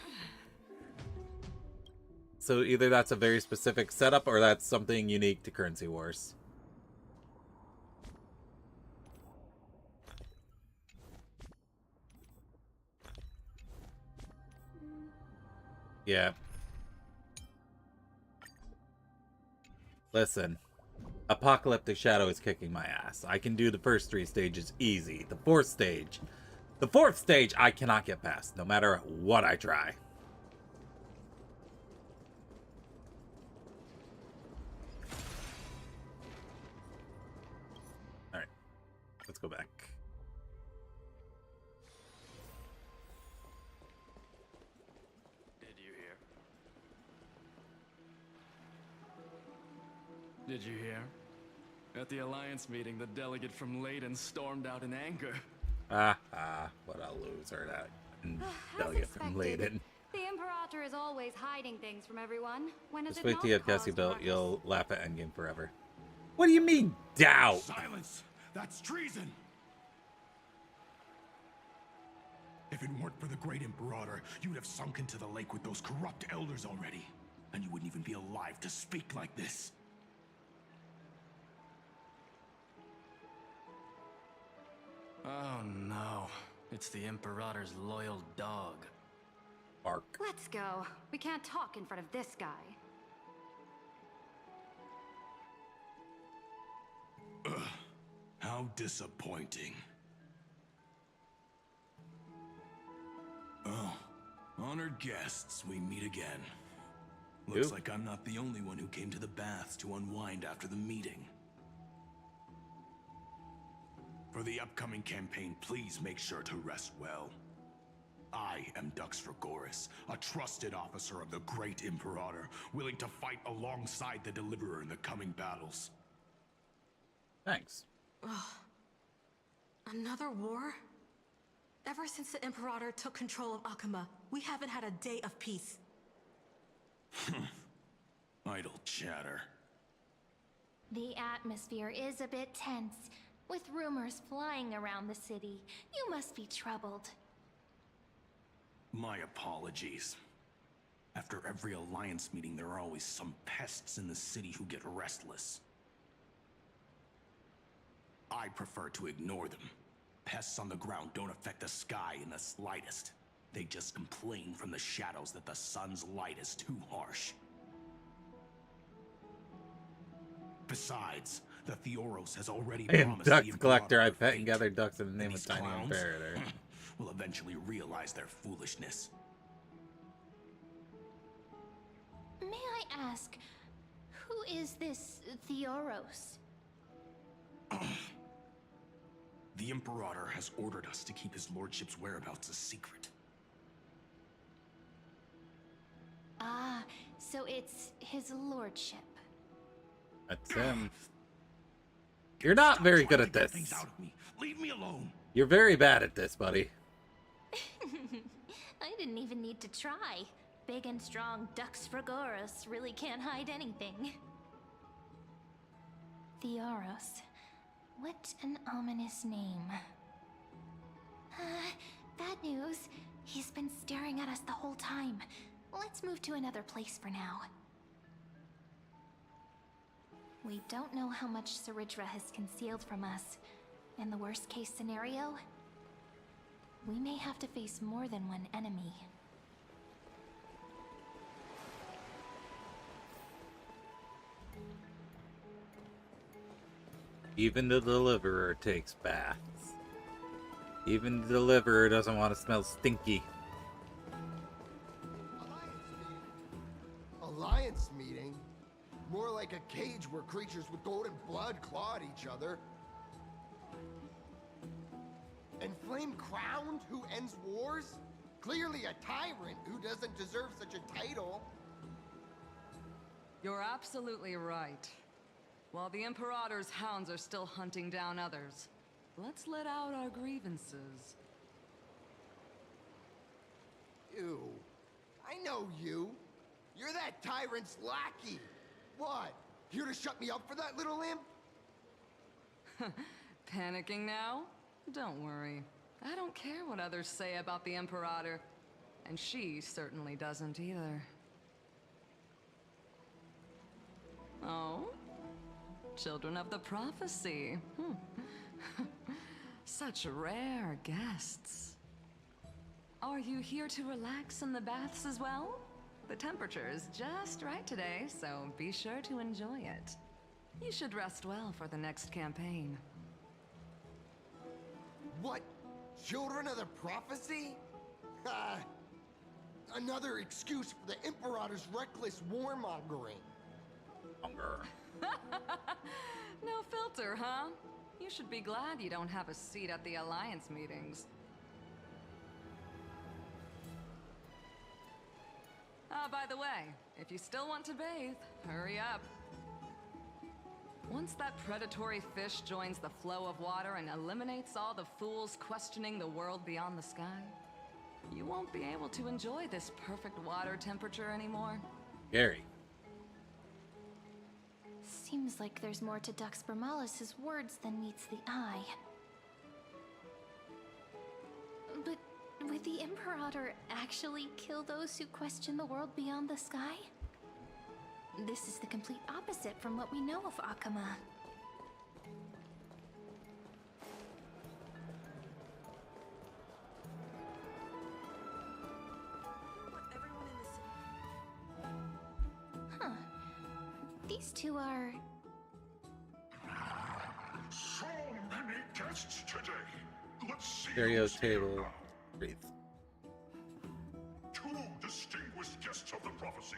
So either that's a very specific setup or that's something unique to Currency Wars. Yeah. Listen. Apocalyptic Shadow is kicking my ass. I can do the first 3 stages easy. The 4th stage. The 4th stage I cannot get past, no matter what I try. Alright. Let's go back. Did you hear? At the Alliance meeting, the delegate from Leyden stormed out in anger. What a loser, that delegate from Leyden. The Imperator is always hiding things from everyone. When has Just it wait not till you have Cassie caused built, ruckus? you'll laugh at Endgame forever. What do you mean, doubt? Silence! That's treason! If it weren't for the Great Imperator, you'd have sunk into the lake with those corrupt elders already. And you wouldn't even be alive to speak like this. Oh no. It's the Imperator's loyal dog. Bark. Let's go. We can't talk in front of this guy. Ugh, how disappointing. Oh, honored guests, we meet again. Looks like I'm not the only one who came to the baths to unwind after the meeting. For the upcoming campaign, please make sure to rest well. I am Dux Fragoris, a trusted officer of the Great Imperator, willing to fight alongside the Deliverer in the coming battles. Thanks. Ugh. Another war? Ever since the Imperator took control of Akuma, we haven't had a day of peace. Idle chatter. The atmosphere is a bit tense. With rumors flying around the city, you must be troubled. My apologies. After every Alliance meeting, there are always some pests in the city who get restless. I prefer to ignore them. Pests on the ground don't affect the sky in the slightest. They just complain from the shadows that the sun's light is too harsh. Besides, the Theoros has already I am promised ducks the collector. I Imperator pet and fate. gather ducks in the name And of these Tiny clowns Imperator. will eventually realize their foolishness. May I ask, who is this Theoros? The Imperator has ordered us to keep his lordship's whereabouts a secret. Ah, so it's his lordship. That's him. You're not very good at this. Things out of me. Leave me alone. You're very bad at this, buddy. I didn't even need to try. Big and strong Dux Fragoros really can't hide anything. Theoros. What an ominous name. Bad news. He's been staring at us the whole time. Let's move to another place for now. We don't know how much Saridra has concealed from us. In the worst case scenario, we may have to face more than one enemy. Even the deliverer takes baths. Even the deliverer doesn't want to smell stinky. Alliance meeting? More like a cage where creatures with golden blood clawed each other. And Flame Crowned, who ends wars? Clearly a tyrant who doesn't deserve such a title. You're absolutely right. While the Imperator's hounds are still hunting down others, let's let out our grievances. You. I know you. You're that tyrant's lackey. What? Here to shut me up for that little imp? Panicking now? Don't worry. I don't care what others say about the Imperator. And she certainly doesn't either. Oh? Children of the Prophecy. Such rare guests. Are you here to relax in the baths as well? The temperature is just right today, so be sure to enjoy it. You should rest well for the next campaign. What? Children of the Prophecy? Another excuse for the Imperator's reckless warmongering. No filter, huh? You should be glad you don't have a seat at the Alliance meetings. By the way, if you still want to bathe, hurry up. Once that predatory fish joins the flow of water and eliminates all the fools questioning the world beyond the sky, you won't be able to enjoy this perfect water temperature anymore. Gary. Seems like there's more to Dux Bermalis' words than meets the eye. But would the Imperator actually kill those who question the world beyond the sky? This is the complete opposite from what we know of Akama. Huh. These two are... So many guests today. Let's see. Stereo's table. Breathe. Two distinguished guests of the prophecy.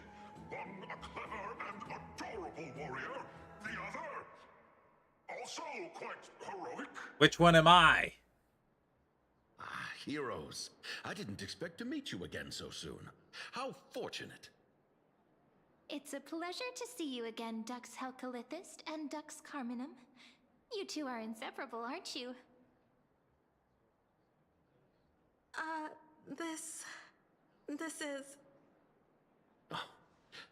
One a clever and adorable warrior. The other also quite heroic. Which one am I? Ah, heroes. I didn't expect to meet you again so soon. How fortunate. It's a pleasure to see you again, Dux Helcalithist and Dux Carminum. You two are inseparable, aren't you? This is... Oh,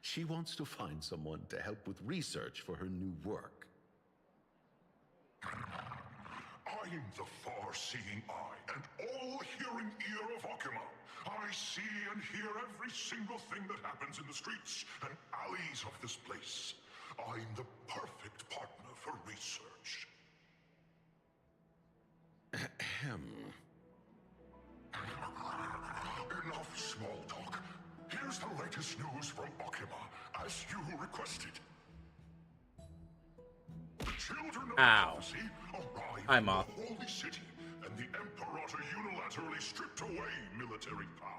she wants to find someone to help with research for her new work. I am the far-seeing eye and all-hearing ear of Akama. I I see and hear every single thing that happens in the streets and alleys of this place. I'm the perfect partner for research. Ahem. Enough small talk. Here's the latest news from Okima, as you requested. The children of prophecy arrived in the holy city, and the Imperator unilaterally stripped away military power.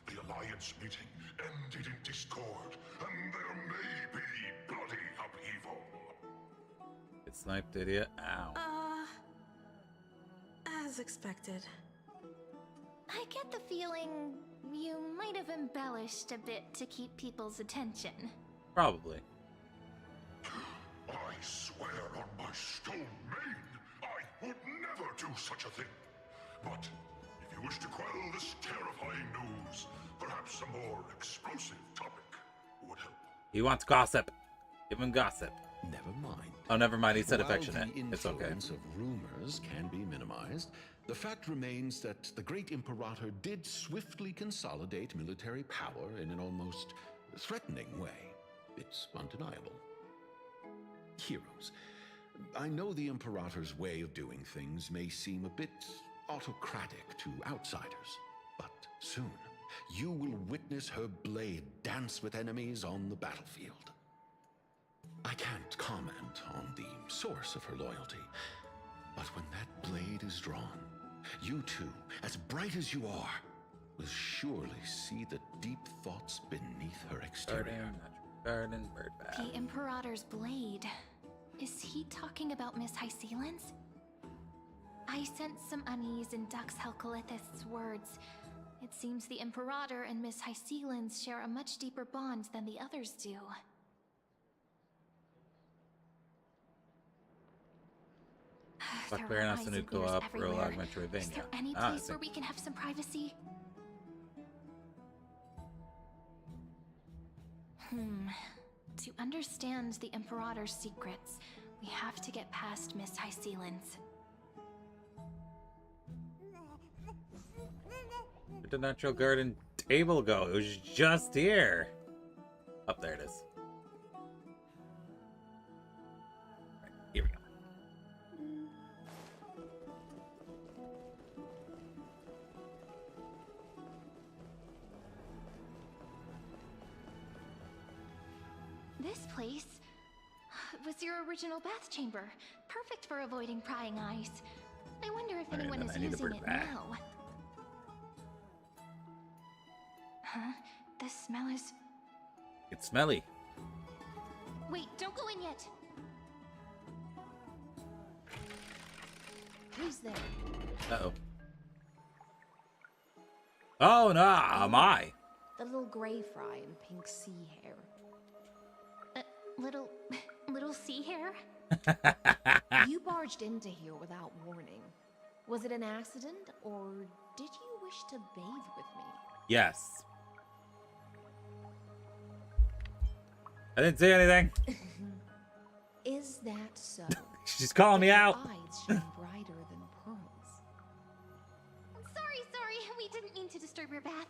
The Alliance meeting ended in discord, and there may be bloody upheaval. Get sniped, idiot. Ow. As expected. I get the feeling you might have embellished a bit to keep people's attention. Probably. I swear on my stone main, I would never do such a thing. But if you wish to quell this terrifying news, perhaps a more explosive topic would help. He wants gossip. Give him gossip. Never mind. Oh, never mind. He said While affectionate. The It's okay. influence of rumors can be minimized, the fact remains that the great Imperator did swiftly consolidate military power in an almost threatening way. It's undeniable. Heroes, I know the Imperator's way of doing things may seem a bit autocratic to outsiders, but soon you will witness her blade dance with enemies on the battlefield. I can't comment on the source of her loyalty, but when that blade is drawn, you two, as bright as you are, will surely see the deep thoughts beneath her exterior. Garden, bird bath. The Imperator's blade. Is he talking about Miss Hysealan's? I sense some unease in Dux Helcolith's words. It seems the Imperator and Miss Hysealan's share a much deeper bond than the others do. Fuck Baroness and Co-op, Prologue, Metroidvania. Is there any place where we can have some privacy? To understand the Imperator's secrets, we have to get past Miss Hysealan's. Where'd the natural garden table go? It was just here. Up there it is. Right, here we go. This place was your original bath chamber. Perfect for avoiding prying eyes. I wonder if anyone is using it now. Huh? The smell is... It's smelly. Wait, don't go in yet. Who's there? Uh-oh. Oh, no, my. The little gray fry in pink sea hair. Little sea hair? You barged into here without warning. Was it an accident, or did you wish to bathe with me? Yes. I didn't say anything. Is that so? She's calling me out. Your eyes shine brighter than pearls. Sorry. We didn't mean to disturb your bath.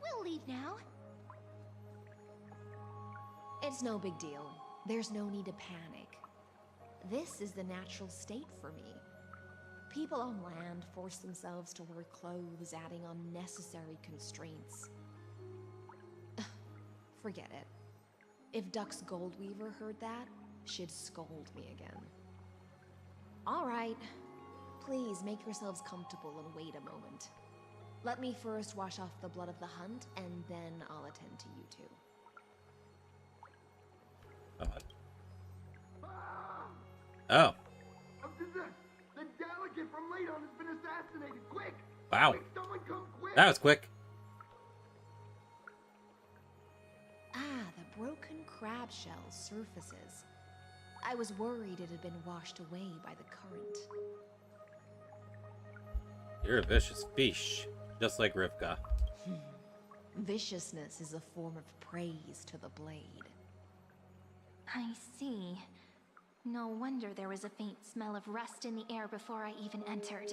We'll leave now. It's no big deal. There's no need to panic. This is the natural state for me. People on land force themselves to wear clothes, adding unnecessary constraints. Forget it. If Dux Goldweaver heard that, she'd scold me again. All right. Please make yourselves comfortable and wait a moment. Let me first wash off the blood of the hunt, and then I'll attend to you two. Oh. The delegate from Ladon has been assassinated. Quick! Wow. Quick, someone come quick! That was quick. The broken crab shell surfaces. I was worried it had been washed away by the current. You're a vicious fish, just like Rivka. Viciousness is a form of praise to the blade. I see. No wonder there was a faint smell of rust in the air before I even entered.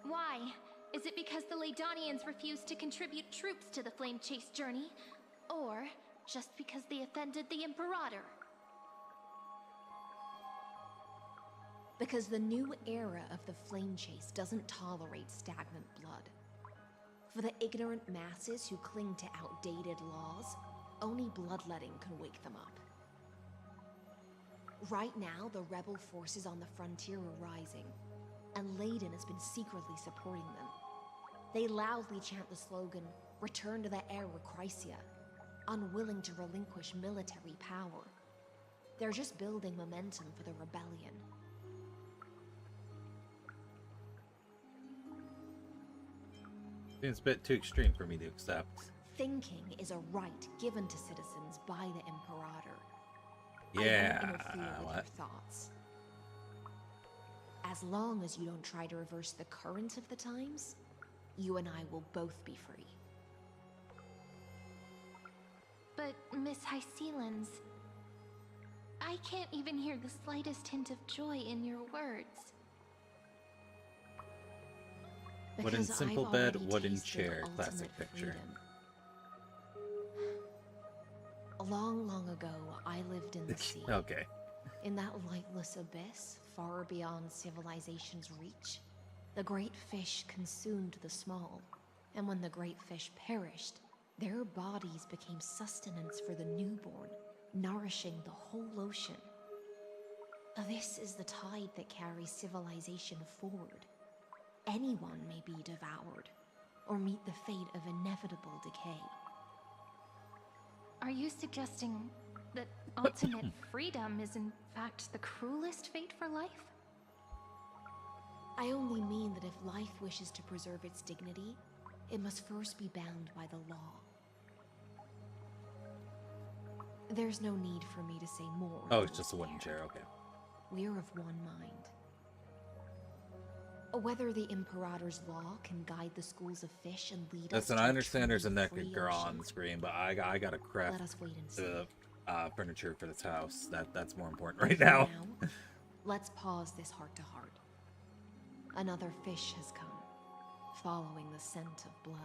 Why? Is it because the Laydonians refused to contribute troops to the Flame Chase journey? Or just because they offended the Imperator? Because the new era of the Flame Chase doesn't tolerate stagnant blood. For the ignorant masses who cling to outdated laws, only bloodletting can wake them up. Right now, the rebel forces on the frontier are rising, and Layden has been secretly supporting them. They loudly chant the slogan, "Return to the Era Chrysia," unwilling to relinquish military power. They're just building momentum for the rebellion. Seems a bit too extreme for me to accept. Thinking is a right given to citizens by the Imperator. Yeah. I won't interfere with your thoughts. As long as you don't try to reverse the current of the times, you and I will both be free. But, Miss Hysealans, I can't even hear the slightest hint of joy in your words. Wooden simple bed, wooden chair, classic picture. Long, long ago, I lived in the sea. Okay. In that lightless abyss, far beyond civilization's reach, the great fish consumed the small, and when the great fish perished, their bodies became sustenance for the newborn, nourishing the whole ocean. This is the tide that carries civilization forward. Anyone may be devoured, or meet the fate of inevitable decay. Are you suggesting that ultimate freedom is in fact the cruelest fate for life? I only mean that if life wishes to preserve its dignity, it must first be bound by the law. There's no need for me to say more. Oh, it's just a wooden chair, okay. We're of one mind. Whether the Imperator's law can guide the schools of fish and lead us Listen, to I a understand there's a truly naked free girl ocean, on the screen, but I gotta craft let us wait and see. the furniture for this house. That's more important right now. Let's pause this heart-to-heart. Another fish has come, following the scent of blood.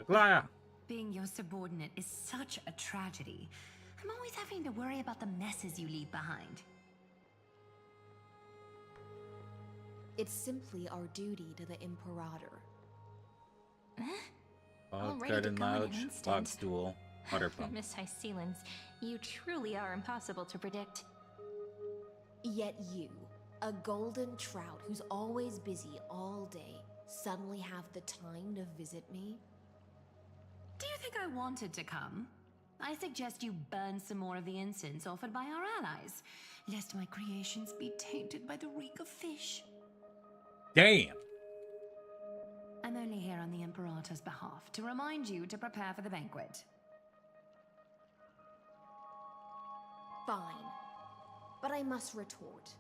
Aglaya! Being your subordinate is such a tragedy. I'm always having to worry about the messes you leave behind. It's simply our duty to the Imperator. Garden lounge, fog stool, water pump. Miss Hysealans, you truly are impossible to predict. Yet you, a golden trout who's always busy all day, suddenly have the time to visit me? Do you think I wanted to come? I suggest you burn some more of the incense offered by our allies, lest my creations be tainted by the reek of fish. Damn! I'm only here on the Imperator's behalf to remind you to prepare for the banquet. Fine. But I must retort.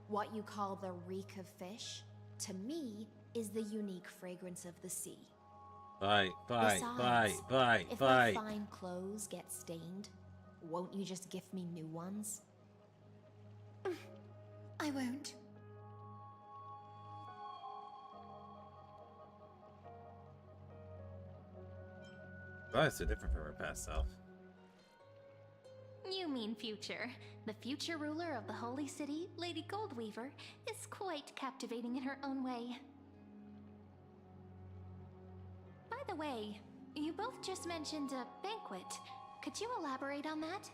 What you call the reek of fish, to me, is the unique fragrance of the sea. Bye. If my fine clothes get stained, won't you just gift me new ones? I won't. That's so different from her past self. You mean future. The future ruler of the Holy City, Lady Goldweaver, is quite captivating in her own way. By the way, you both just mentioned a banquet. Could you elaborate on that?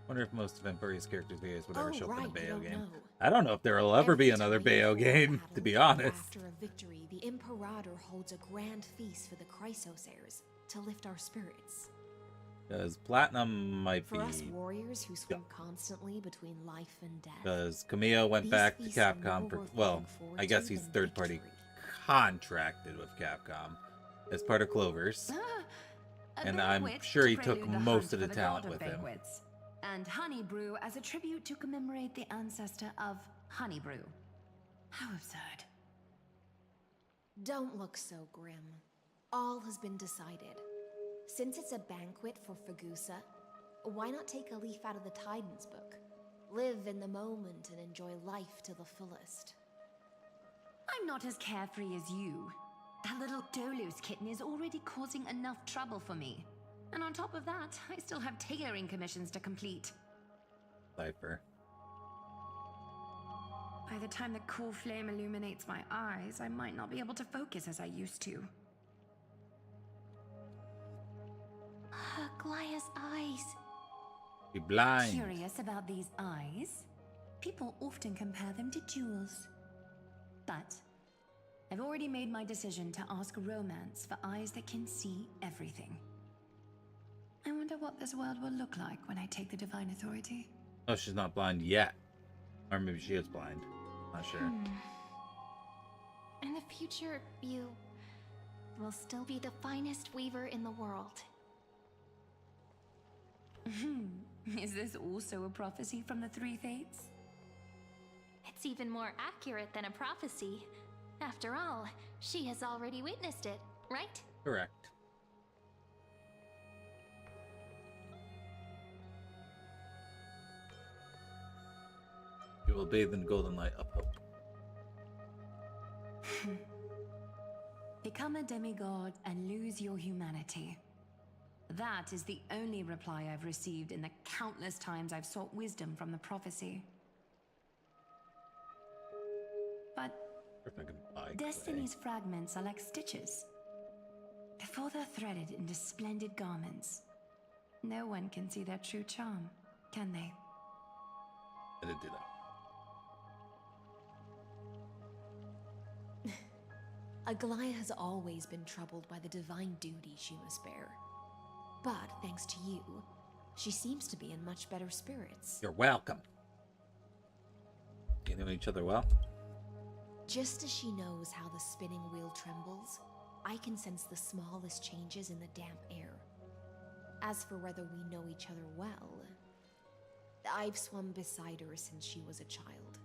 Wonder if most of Emporia's characters' videos would ever show up in a right, you Bayo don't game. know. I don't know if there will ever be another Bayo game, to be honest. After a victory, the Imperator holds a grand feast for the Chrysosairs to lift our spirits. Because Platinum might For be... us warriors who swim constantly between life and death. Because Camille went these back to feasts are Capcom more for... worth Well, looking forward I guess to he's than third-party victory. contracted with Capcom as part of Clover's. A And I'm banquet sure to he took prelude the most hunt of the for talent god with of him. banquets. And honey brew as a tribute to commemorate the ancestor of honey brew. How absurd. Don't look so grim. All has been decided. Since it's a banquet for Fagusa, why not take a leaf out of the Tidens book? Live in the moment and enjoy life to the fullest. I'm not as carefree as you. That little Dolos kitten is already causing enough trouble for me. And on top of that, I still have tailoring commissions to complete. Cypher. By the time the cool flame illuminates my eyes, I might not be able to focus as I used to. Aglaya's eyes. Be blind. Curious about these eyes? People often compare them to jewels. But I've already made my decision to ask Romance for eyes that can see everything. I wonder what this world will look like when I take the Divine Authority. Oh, she's not blind yet. Or maybe she is blind. Not sure. In the future, you will still be the finest weaver in the world. Is this also a prophecy from the Three Fates? It's even more accurate than a prophecy. After all, she has already witnessed it, right? Correct. You will bathe in golden light of hope. Become a demigod and lose your humanity. That is the only reply I've received in the countless times I've sought wisdom from the prophecy. But Destiny's fragments are like stitches. Before they're threaded into splendid garments, no one can see their true charm, can they? I didn't do that. Aglaya has always been troubled by the divine duty she must bear. But thanks to you, she seems to be in much better spirits. You're welcome. You know each other well? Just as she knows how the spinning wheel trembles, I can sense the smallest changes in the damp air. As for whether we know each other well, I've swum beside her since she was a child.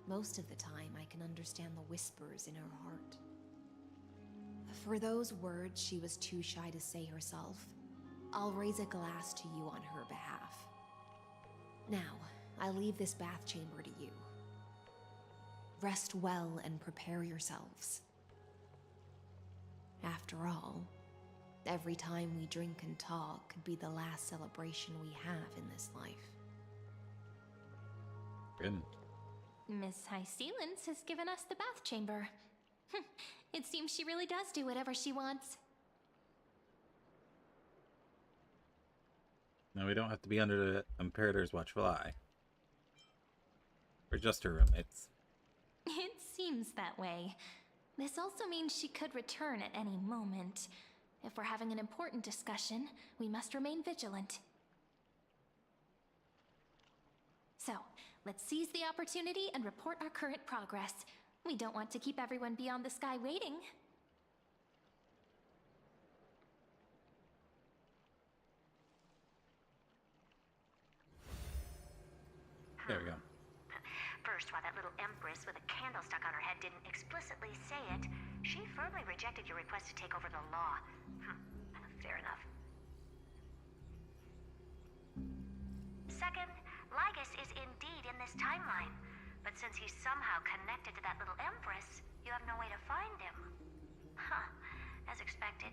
Most of the time, I can understand the whispers in her heart. For those words she was too shy to say herself, I'll raise a glass to you on her behalf. Now, I leave this bath chamber to you. Rest well and prepare yourselves. After all, every time we drink and talk could be the last celebration we have in this life. Good. Miss High Sealance has given us the bath chamber. It seems she really does do whatever she wants. No, we don't have to be under the Imperator's watchful eye. We're just her roommates. It seems that way. This also means she could return at any moment. If we're having an important discussion, we must remain vigilant. So, let's seize the opportunity and report our current progress. We don't want to keep everyone beyond the sky waiting. There we go. First, while that little empress with a candle stuck on her head didn't explicitly say it, she firmly rejected your request to take over the law. Fair enough. Second, Lygus is indeed in this timeline, but since he's somehow connected to that little empress, you have no way to find him. As expected.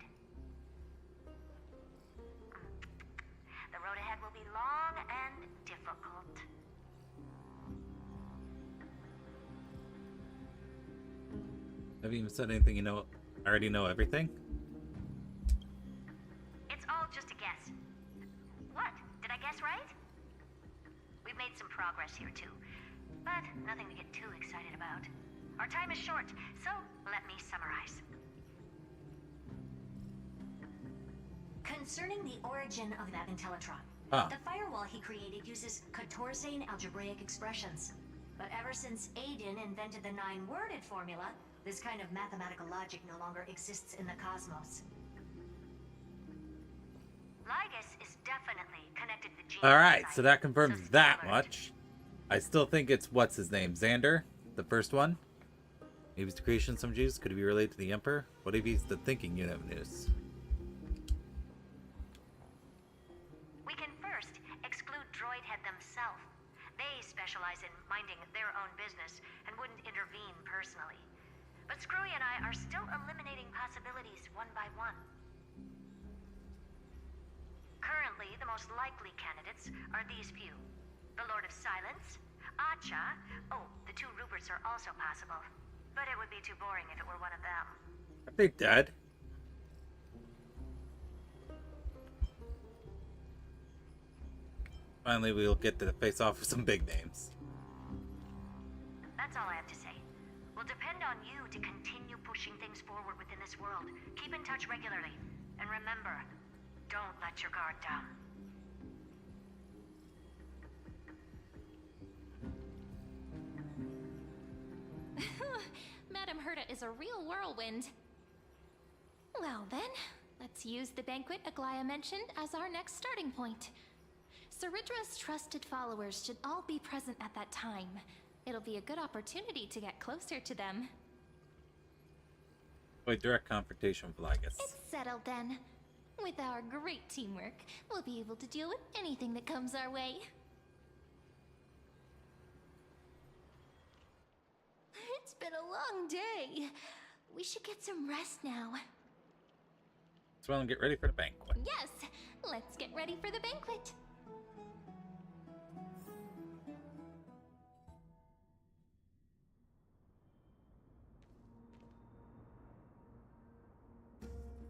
The road ahead will be long and difficult. Have you even said anything you know? I already know everything? It's all just a guess. What? Did I guess right? We've made some progress here too, but nothing to get too excited about. Our time is short, so let me summarize. Concerning the origin of that Intellitron, the firewall he created uses Katorzane algebraic expressions. But ever since Aiden invented the 9-worded formula, this kind of mathematical logic no longer exists in the cosmos. Lygus is definitely connected to the gene. Alright, so that confirms that much. I still think it's, what's his name, Xander? The first one? Maybe it's the creation of some Jews? Could it be related to the Emperor? What if he's the thinking unit of news? We can first exclude Droidhead themselves. They specialize in minding their own business and wouldn't intervene personally. But Screwy and I are still eliminating possibilities one by one. Currently, the most likely candidates are these few. The Lord of Silence, Acha. Oh, the two Ruperts are also possible. But it would be too boring if it were one of them. Are they dead? Finally, we'll get to face off with some big names. That's all I have to say. We'll depend on you to continue pushing things forward within this world. Keep in touch regularly. And remember, don't let your guard down. Madame Herta is a real whirlwind. Well then, let's use the banquet Aglaya mentioned as our next starting point. Ceridra's trusted followers should all be present at that time. It'll be a good opportunity to get closer to them. Wait, direct confrontation with Blagus. It's settled then. With our great teamwork, we'll be able to deal with anything that comes our way. It's been a long day. We should get some rest now. Let's well and get ready for the banquet. Yes, let's get ready for the banquet.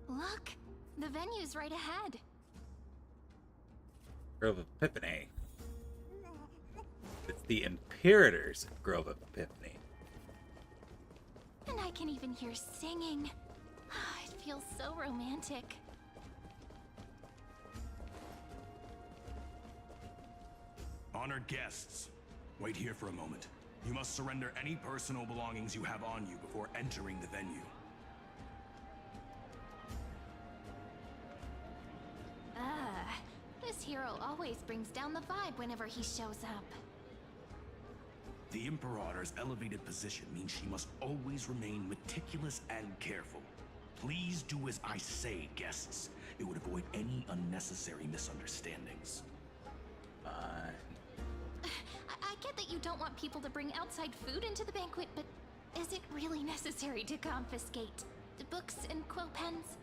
Look, the venue's right ahead. Grove of Epiphany. It's the Imperator's Grove of Epiphany. And I can even hear singing. It feels so romantic. Honored guests, wait here for a moment. You must surrender any personal belongings you have on you before entering the venue. This hero always brings down the vibe whenever he shows up. The Imperator's elevated position means she must always remain meticulous and careful. Please do as I say, guests. It would avoid any unnecessary misunderstandings. I get that you don't want people to bring outside food into the banquet, but is it really necessary to confiscate the books and quill pens?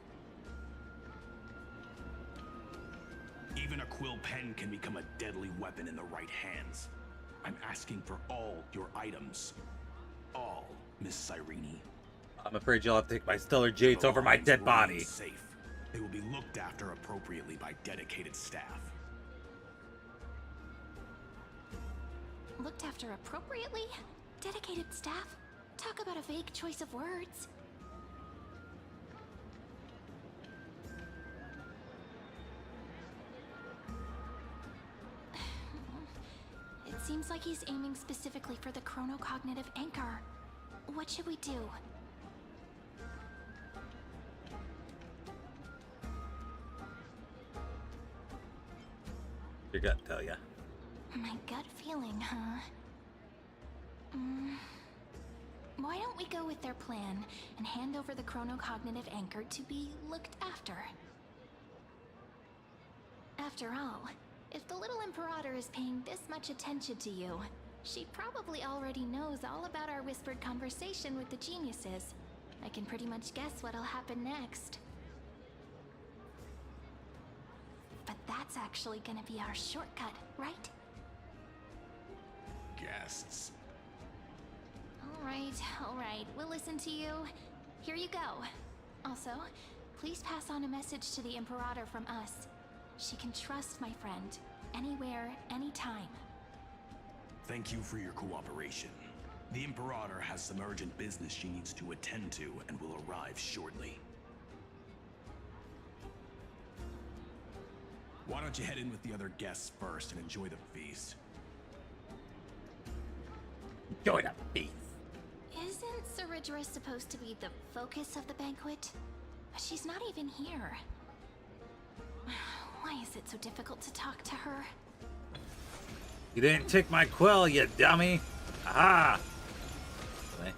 Even a quill pen can become a deadly weapon in the right hands. I'm asking for all your items. All, Miss Cyrene. I'm afraid you'll have to take my stellar jades over my dead body. Safe. They will be looked after appropriately by dedicated staff. Looked after appropriately? Dedicated staff? Talk about a vague choice of words. It seems like he's aiming specifically for the chronocognitive anchor. What should we do? Your gut tell ya. My gut feeling, huh? Why don't we go with their plan and hand over the chronocognitive anchor to be looked after? After all, if the little Imperator is paying this much attention to you, she probably already knows all about our whispered conversation with the geniuses. I can pretty much guess what'll happen next. But that's actually gonna be our shortcut, right? Guests. All right, we'll listen to you. Here you go. Also, please pass on a message to the Imperator from us. She can trust my friend, anywhere, anytime. Thank you for your cooperation. The Imperator has some urgent business she needs to attend to and will arrive shortly. Why don't you head in with the other guests first and enjoy the feast? Enjoy the feast. Isn't Ceridra supposed to be the focus of the banquet? But she's not even here. Why is it so difficult to talk to her? You didn't take my quill, you dummy! Aha! Anyway,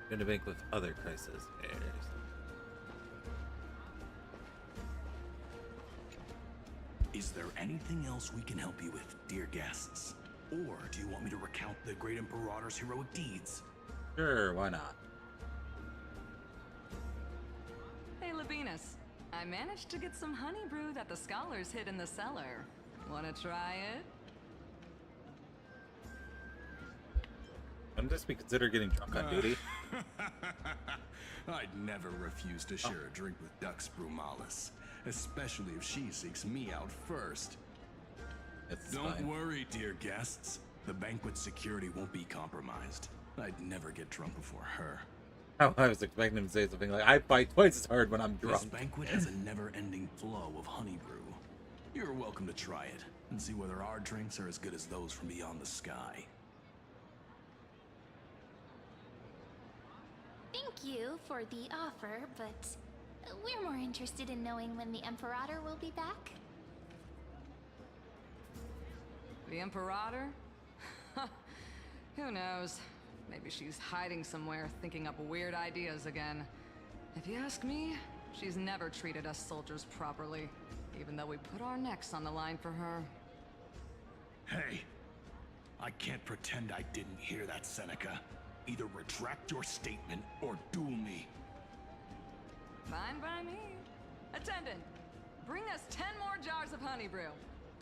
gonna bank with other crisis heirs. Is there anything else we can help you with, dear guests? Or do you want me to recount the great Imperator's heroic deeds? Sure, why not? Hey, Labinas. I managed to get some honey brew that the scholars hid in the cellar. Wanna try it? Wouldn't this be considered getting drunk on duty? I'd never refuse to share a drink with Dux Brumalis, especially if she seeks me out first. Don't worry, dear guests. The banquet security won't be compromised. I'd never get drunk before her. Oh, I was expecting him to say something like, I fight twice as hard when I'm drunk. This banquet has a never-ending flow of honey brew. You're welcome to try it and see whether our drinks are as good as those from beyond the sky. Thank you for the offer, but we're more interested in knowing when the Imperator will be back. The Imperator? Who knows? Maybe she's hiding somewhere, thinking up weird ideas again. If you ask me, she's never treated us soldiers properly, even though we put our necks on the line for her. Hey, I can't pretend I didn't hear that, Seneca. Either retract your statement or duel me. Fine by me. Attendant, bring us 10 more jars of honey brew.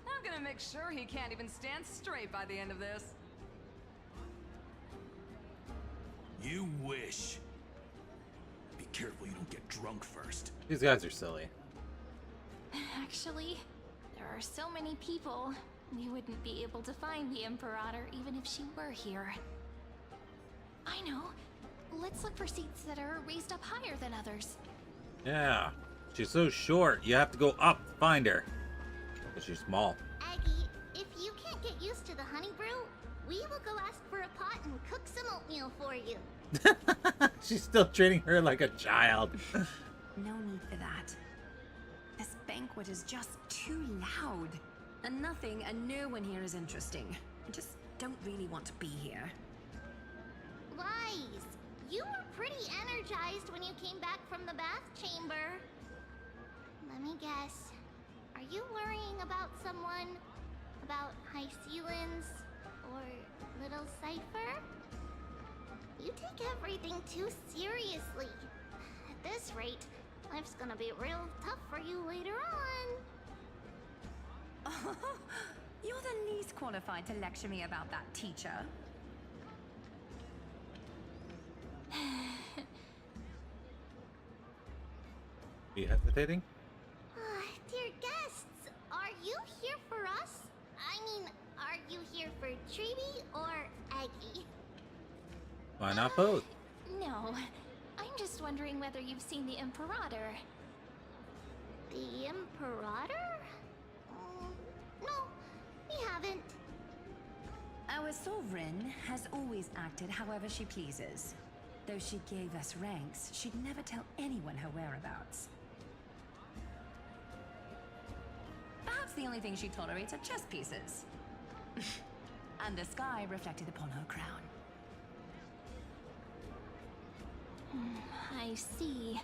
I'm gonna make sure he can't even stand straight by the end of this. You wish. Be careful you don't get drunk first. These guys are silly. Actually, there are so many people, we wouldn't be able to find the Imperator even if she were here. I know. Let's look for seats that are raised up higher than others. Yeah. She's so short, you have to go up to find her. But she's small. Aggie, if you can't get used to the honey brew, we will go ask for a pot and cook some oatmeal for you. She's still treating her like a child. No need for that. This banquet is just too loud. And nothing and no one here is interesting. I just don't really want to be here. Wise, you were pretty energized when you came back from the bath chamber. Let me guess. Are you worrying about someone? About High Sealins? Or Little Cypher? You take everything too seriously. At this rate, life's gonna be real tough for you later on. You're the least qualified to lecture me about that, teacher. Are you hesitating? Dear guests, are you here for us? I mean, are you here for Treeby or Aggie? Why not both? No, I'm just wondering whether you've seen the Imperator. The Imperator? No, we haven't. Our sovereign has always acted however she pleases. Though she gave us ranks, she'd never tell anyone her whereabouts. Perhaps the only thing she tolerates are chess pieces. And the sky reflected upon her crown. I see.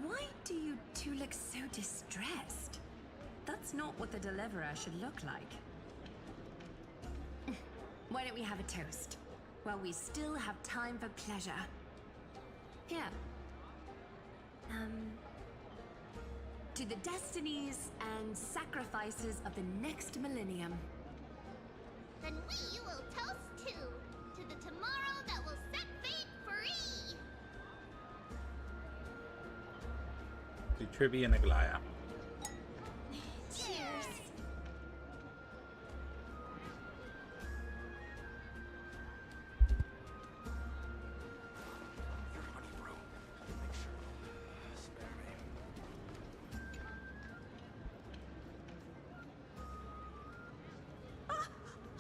Why do you two look so distressed? That's not what the deliverer should look like. Why don't we have a toast? While we still have time for pleasure. Here. To the destinies and sacrifices of the next millennium. Then we will toast to the tomorrow that will set fate free. To Trivia and Aglaya. Cheers.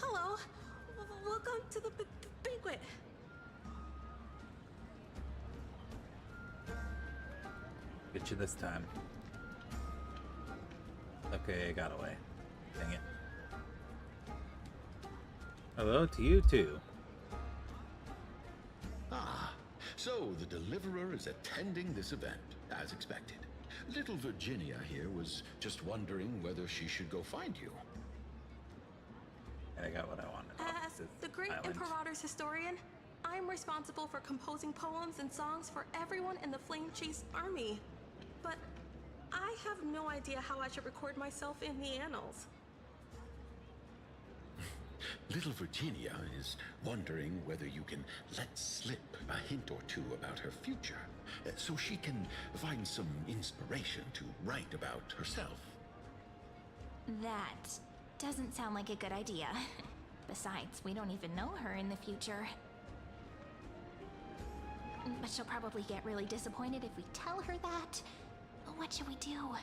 Hello. Welcome to the banquet. Get you this time. Okay, I got away. Dang it. Hello to you too. Ah, so the deliverer is attending this event, as expected. Little Virginia here was just wondering whether she should go find you. And I got what I wanted. As the great Imperator's historian, I'm responsible for composing poems and songs for everyone in the Flame Chase army. But I have no idea how I should record myself in the annals. Little Virginia is wondering whether you can let slip a hint or two about her future, so she can find some inspiration to write about herself. That doesn't sound like a good idea. Besides, we don't even know her in the future. But she'll probably get really disappointed if we tell her that. What should we do?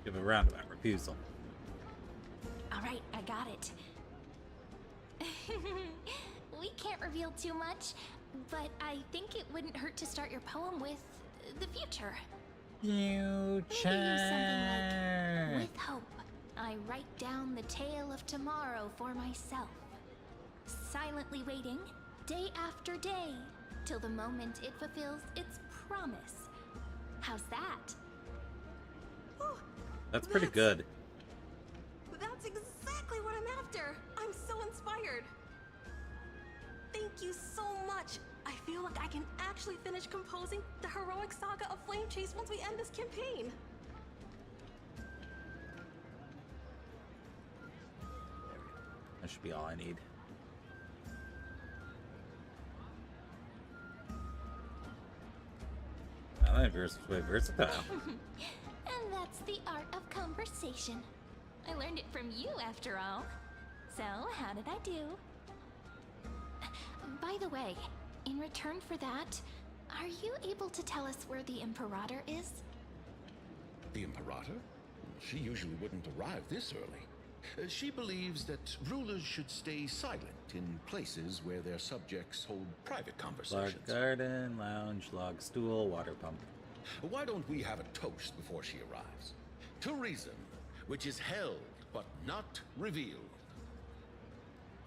Give a roundabout refusal. Alright, I got it. We can't reveal too much, but I think it wouldn't hurt to start your poem with the future. Maybe something like, with hope, I write down the tale of tomorrow for myself. Silently waiting, day after day, till the moment it fulfills its promise. How's that? That's pretty good. That's exactly what I'm after. I'm so inspired. Thank you so much. I feel like I can actually finish composing the heroic saga of Flame Chase once we end this campaign. That should be all I need. Well, very versatile. And that's the art of conversation. I learned it from you, after all. So, how did I do? By the way, in return for that, are you able to tell us where the Imperator is? The Imperator? She usually wouldn't arrive this early. She believes that rulers should stay silent in places where their subjects hold private conversations. Log garden, lounge, log stool, water pump. Why don't we have a toast before she arrives? To reason, which is held but not revealed.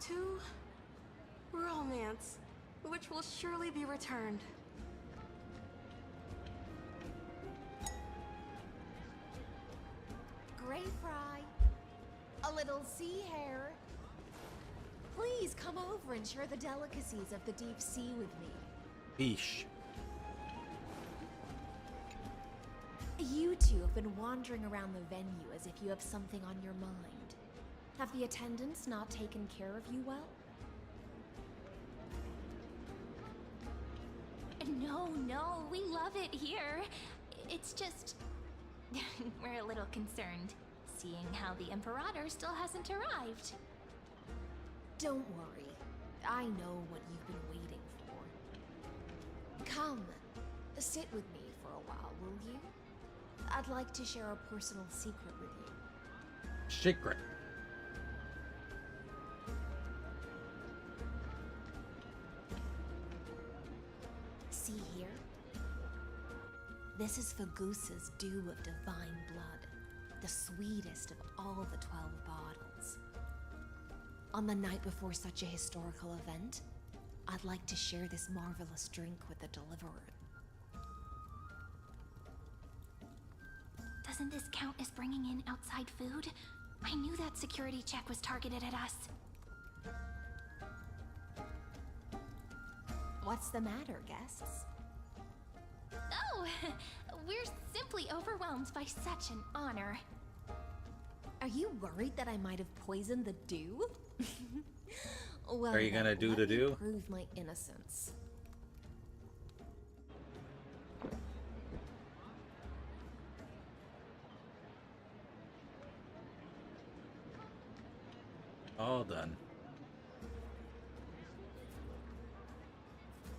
To romance, which will surely be returned. Gray fry, a little sea hare. Please come over and share the delicacies of the deep sea with me. Fish. You two have been wandering around the venue as if you have something on your mind. Have the attendants not taken care of you well? No, we love it here. It's just... we're a little concerned, seeing how the Imperator still hasn't arrived. Don't worry. I know what you've been waiting for. Come, sit with me for a while, will you? I'd like to share a personal secret with you. Secret. See here? This is Fagusa's dew of divine blood, the sweetest of all the 12 bottles. On the night before such a historical event, I'd like to share this marvelous drink with the Deliverer. Doesn't this count as bringing in outside food? I knew that security check was targeted at us. What's the matter, guests? Oh, we're simply overwhelmed by such an honor. Are you worried that I might have poisoned the dew? Well, are you gonna do the do? Prove my innocence. All done.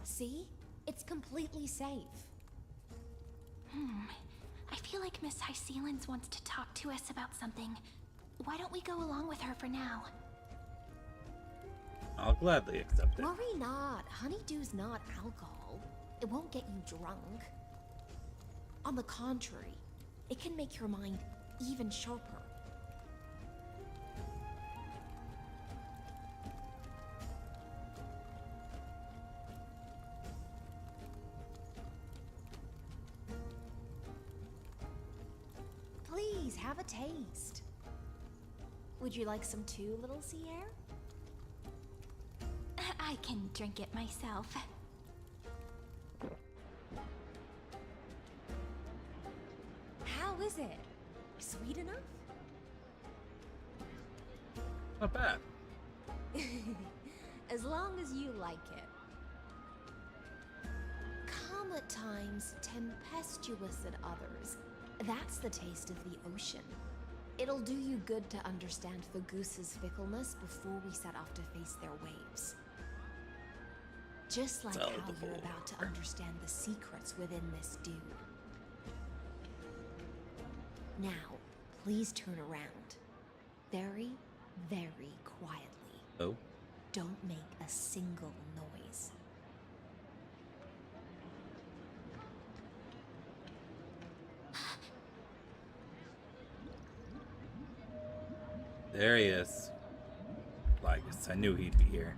See? It's completely safe. I feel like Miss High Sealans wants to talk to us about something. Why don't we go along with her for now? I'll gladly accept it. Worry not. Honeydew's not alcohol. It won't get you drunk. On the contrary, it can make your mind even sharper. have a taste. Would you like some too, little sea air? I can drink it myself. How is it? Sweet enough? Not bad. As long as you like it. Calm at times, tempestuous at others. That's the taste of the ocean. It'll do you good to understand the goose's fickleness before we set off to face their waves. Just like how you're about to understand the secrets within this dew. Now, please turn around. Very, very quietly. Oh? Don't make a single noise. There he is. I knew he'd be here.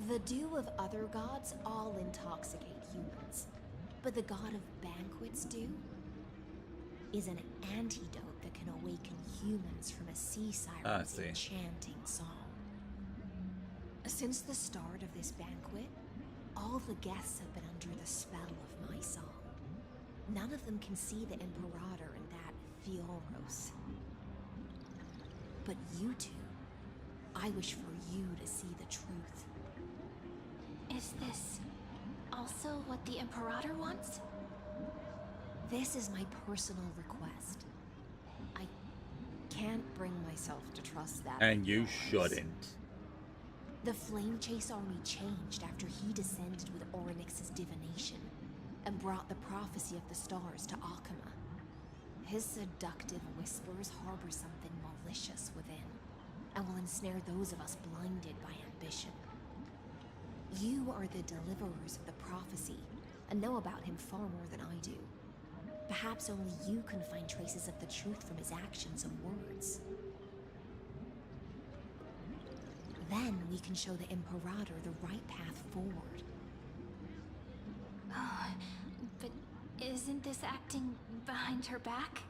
The dew of other gods all intoxicate humans, but the god of banquets dew is an antidote that can awaken humans from a sea siren's enchanting song. Since the start of this banquet, all the guests have been under the spell of my song. None of them can see the Imperator and that Fioros. But you two, I wish for you to see the truth. Is this also what the Imperator wants? This is my personal request. I can't bring myself to trust that. And you shouldn't. The Flame Chase army changed after he descended with Orynyx's divination and brought the prophecy of the stars to Akama. His seductive whispers harbor something malicious within, and will ensnare those of us blinded by ambition. You are the deliverers of the prophecy, and know about him far more than I do. Perhaps only you can find traces of the truth from his actions and words. Then we can show the Imperator the right path forward. Oh, but isn't this acting behind her back?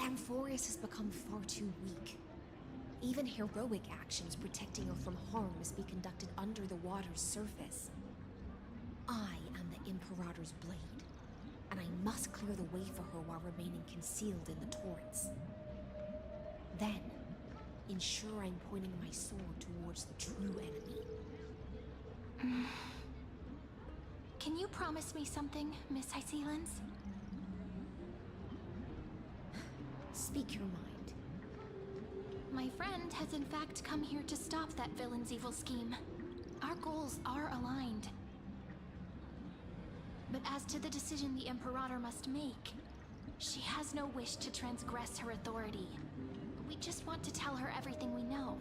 Amphorius has become far too weak. Even heroic actions protecting her from harm must be conducted under the water's surface. I am the Imperator's blade, and I must clear the way for her while remaining concealed in the torrents. Then, ensure I'm pointing my sword towards the true enemy. Can you promise me something, Miss Hyselins? Speak your mind. My friend has in fact come here to stop that villain's evil scheme. Our goals are aligned. But as to the decision the Imperator must make, she has no wish to transgress her authority. We just want to tell her everything we know.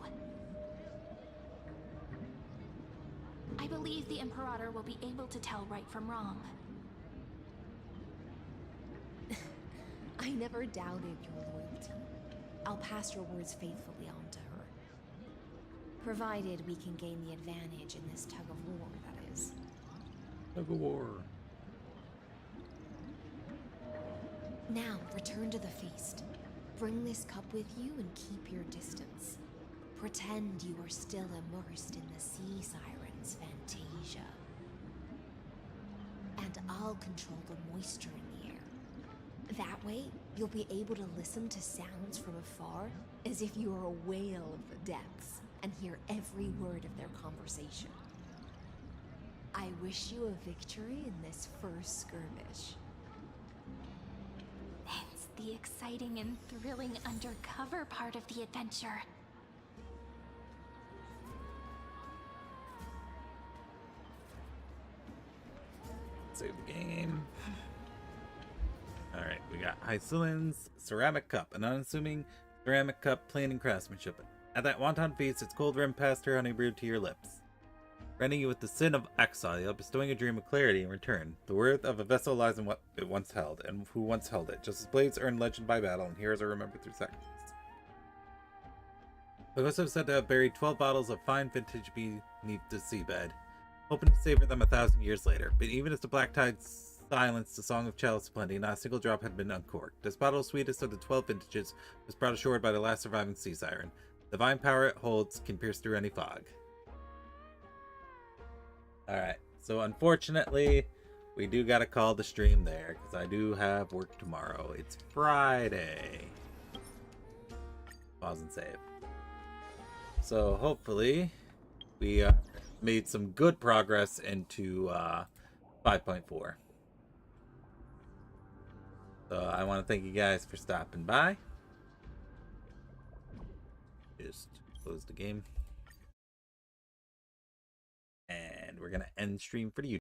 I believe the Imperator will be able to tell right from wrong. I never doubted your loyalty. I'll pass your words faithfully on to her. Provided we can gain the advantage in this tug of war, that is. Tug of war. Now, return to the feast. Bring this cup with you and keep your distance. Pretend you are still immersed in the sea siren's fantasia. And I'll control the moisture in the air. That way, you'll be able to listen to sounds from afar as if you were a whale of the depths and hear every word of their conversation. I wish you a victory in this first skirmish. It's the exciting and thrilling undercover part of the adventure. Save the game. Alright, we got Hyselins ceramic cup, an unassuming ceramic cup plain in craftsmanship. At that wanton feast, its cold rim passed her honey brewed to your lips, branding you with the sin of exile, bestowing a dream of clarity in return. The worth of a vessel lies in what it once held, and who once held it, just as blades earn legend by battle, and heroes are remembered through sacrifice. The ghosts have said to have buried 12 bottles of fine vintage beneath the seabed, hoping to savor them 1,000 years later. But even as the black tides silenced the song of chalice plenty, not a single drop had been uncorked. This bottle, sweetest of the 12 vintages, was brought ashore by the last surviving sea siren. The divine power it holds can pierce through any fog. Alright, so unfortunately, we do gotta call the stream there, because I do have work tomorrow. It's Friday. Pause and save. So hopefully, we made some good progress into 5.4. So I want to thank you guys for stopping by. Just close the game. And we're going to end stream for the YouTube.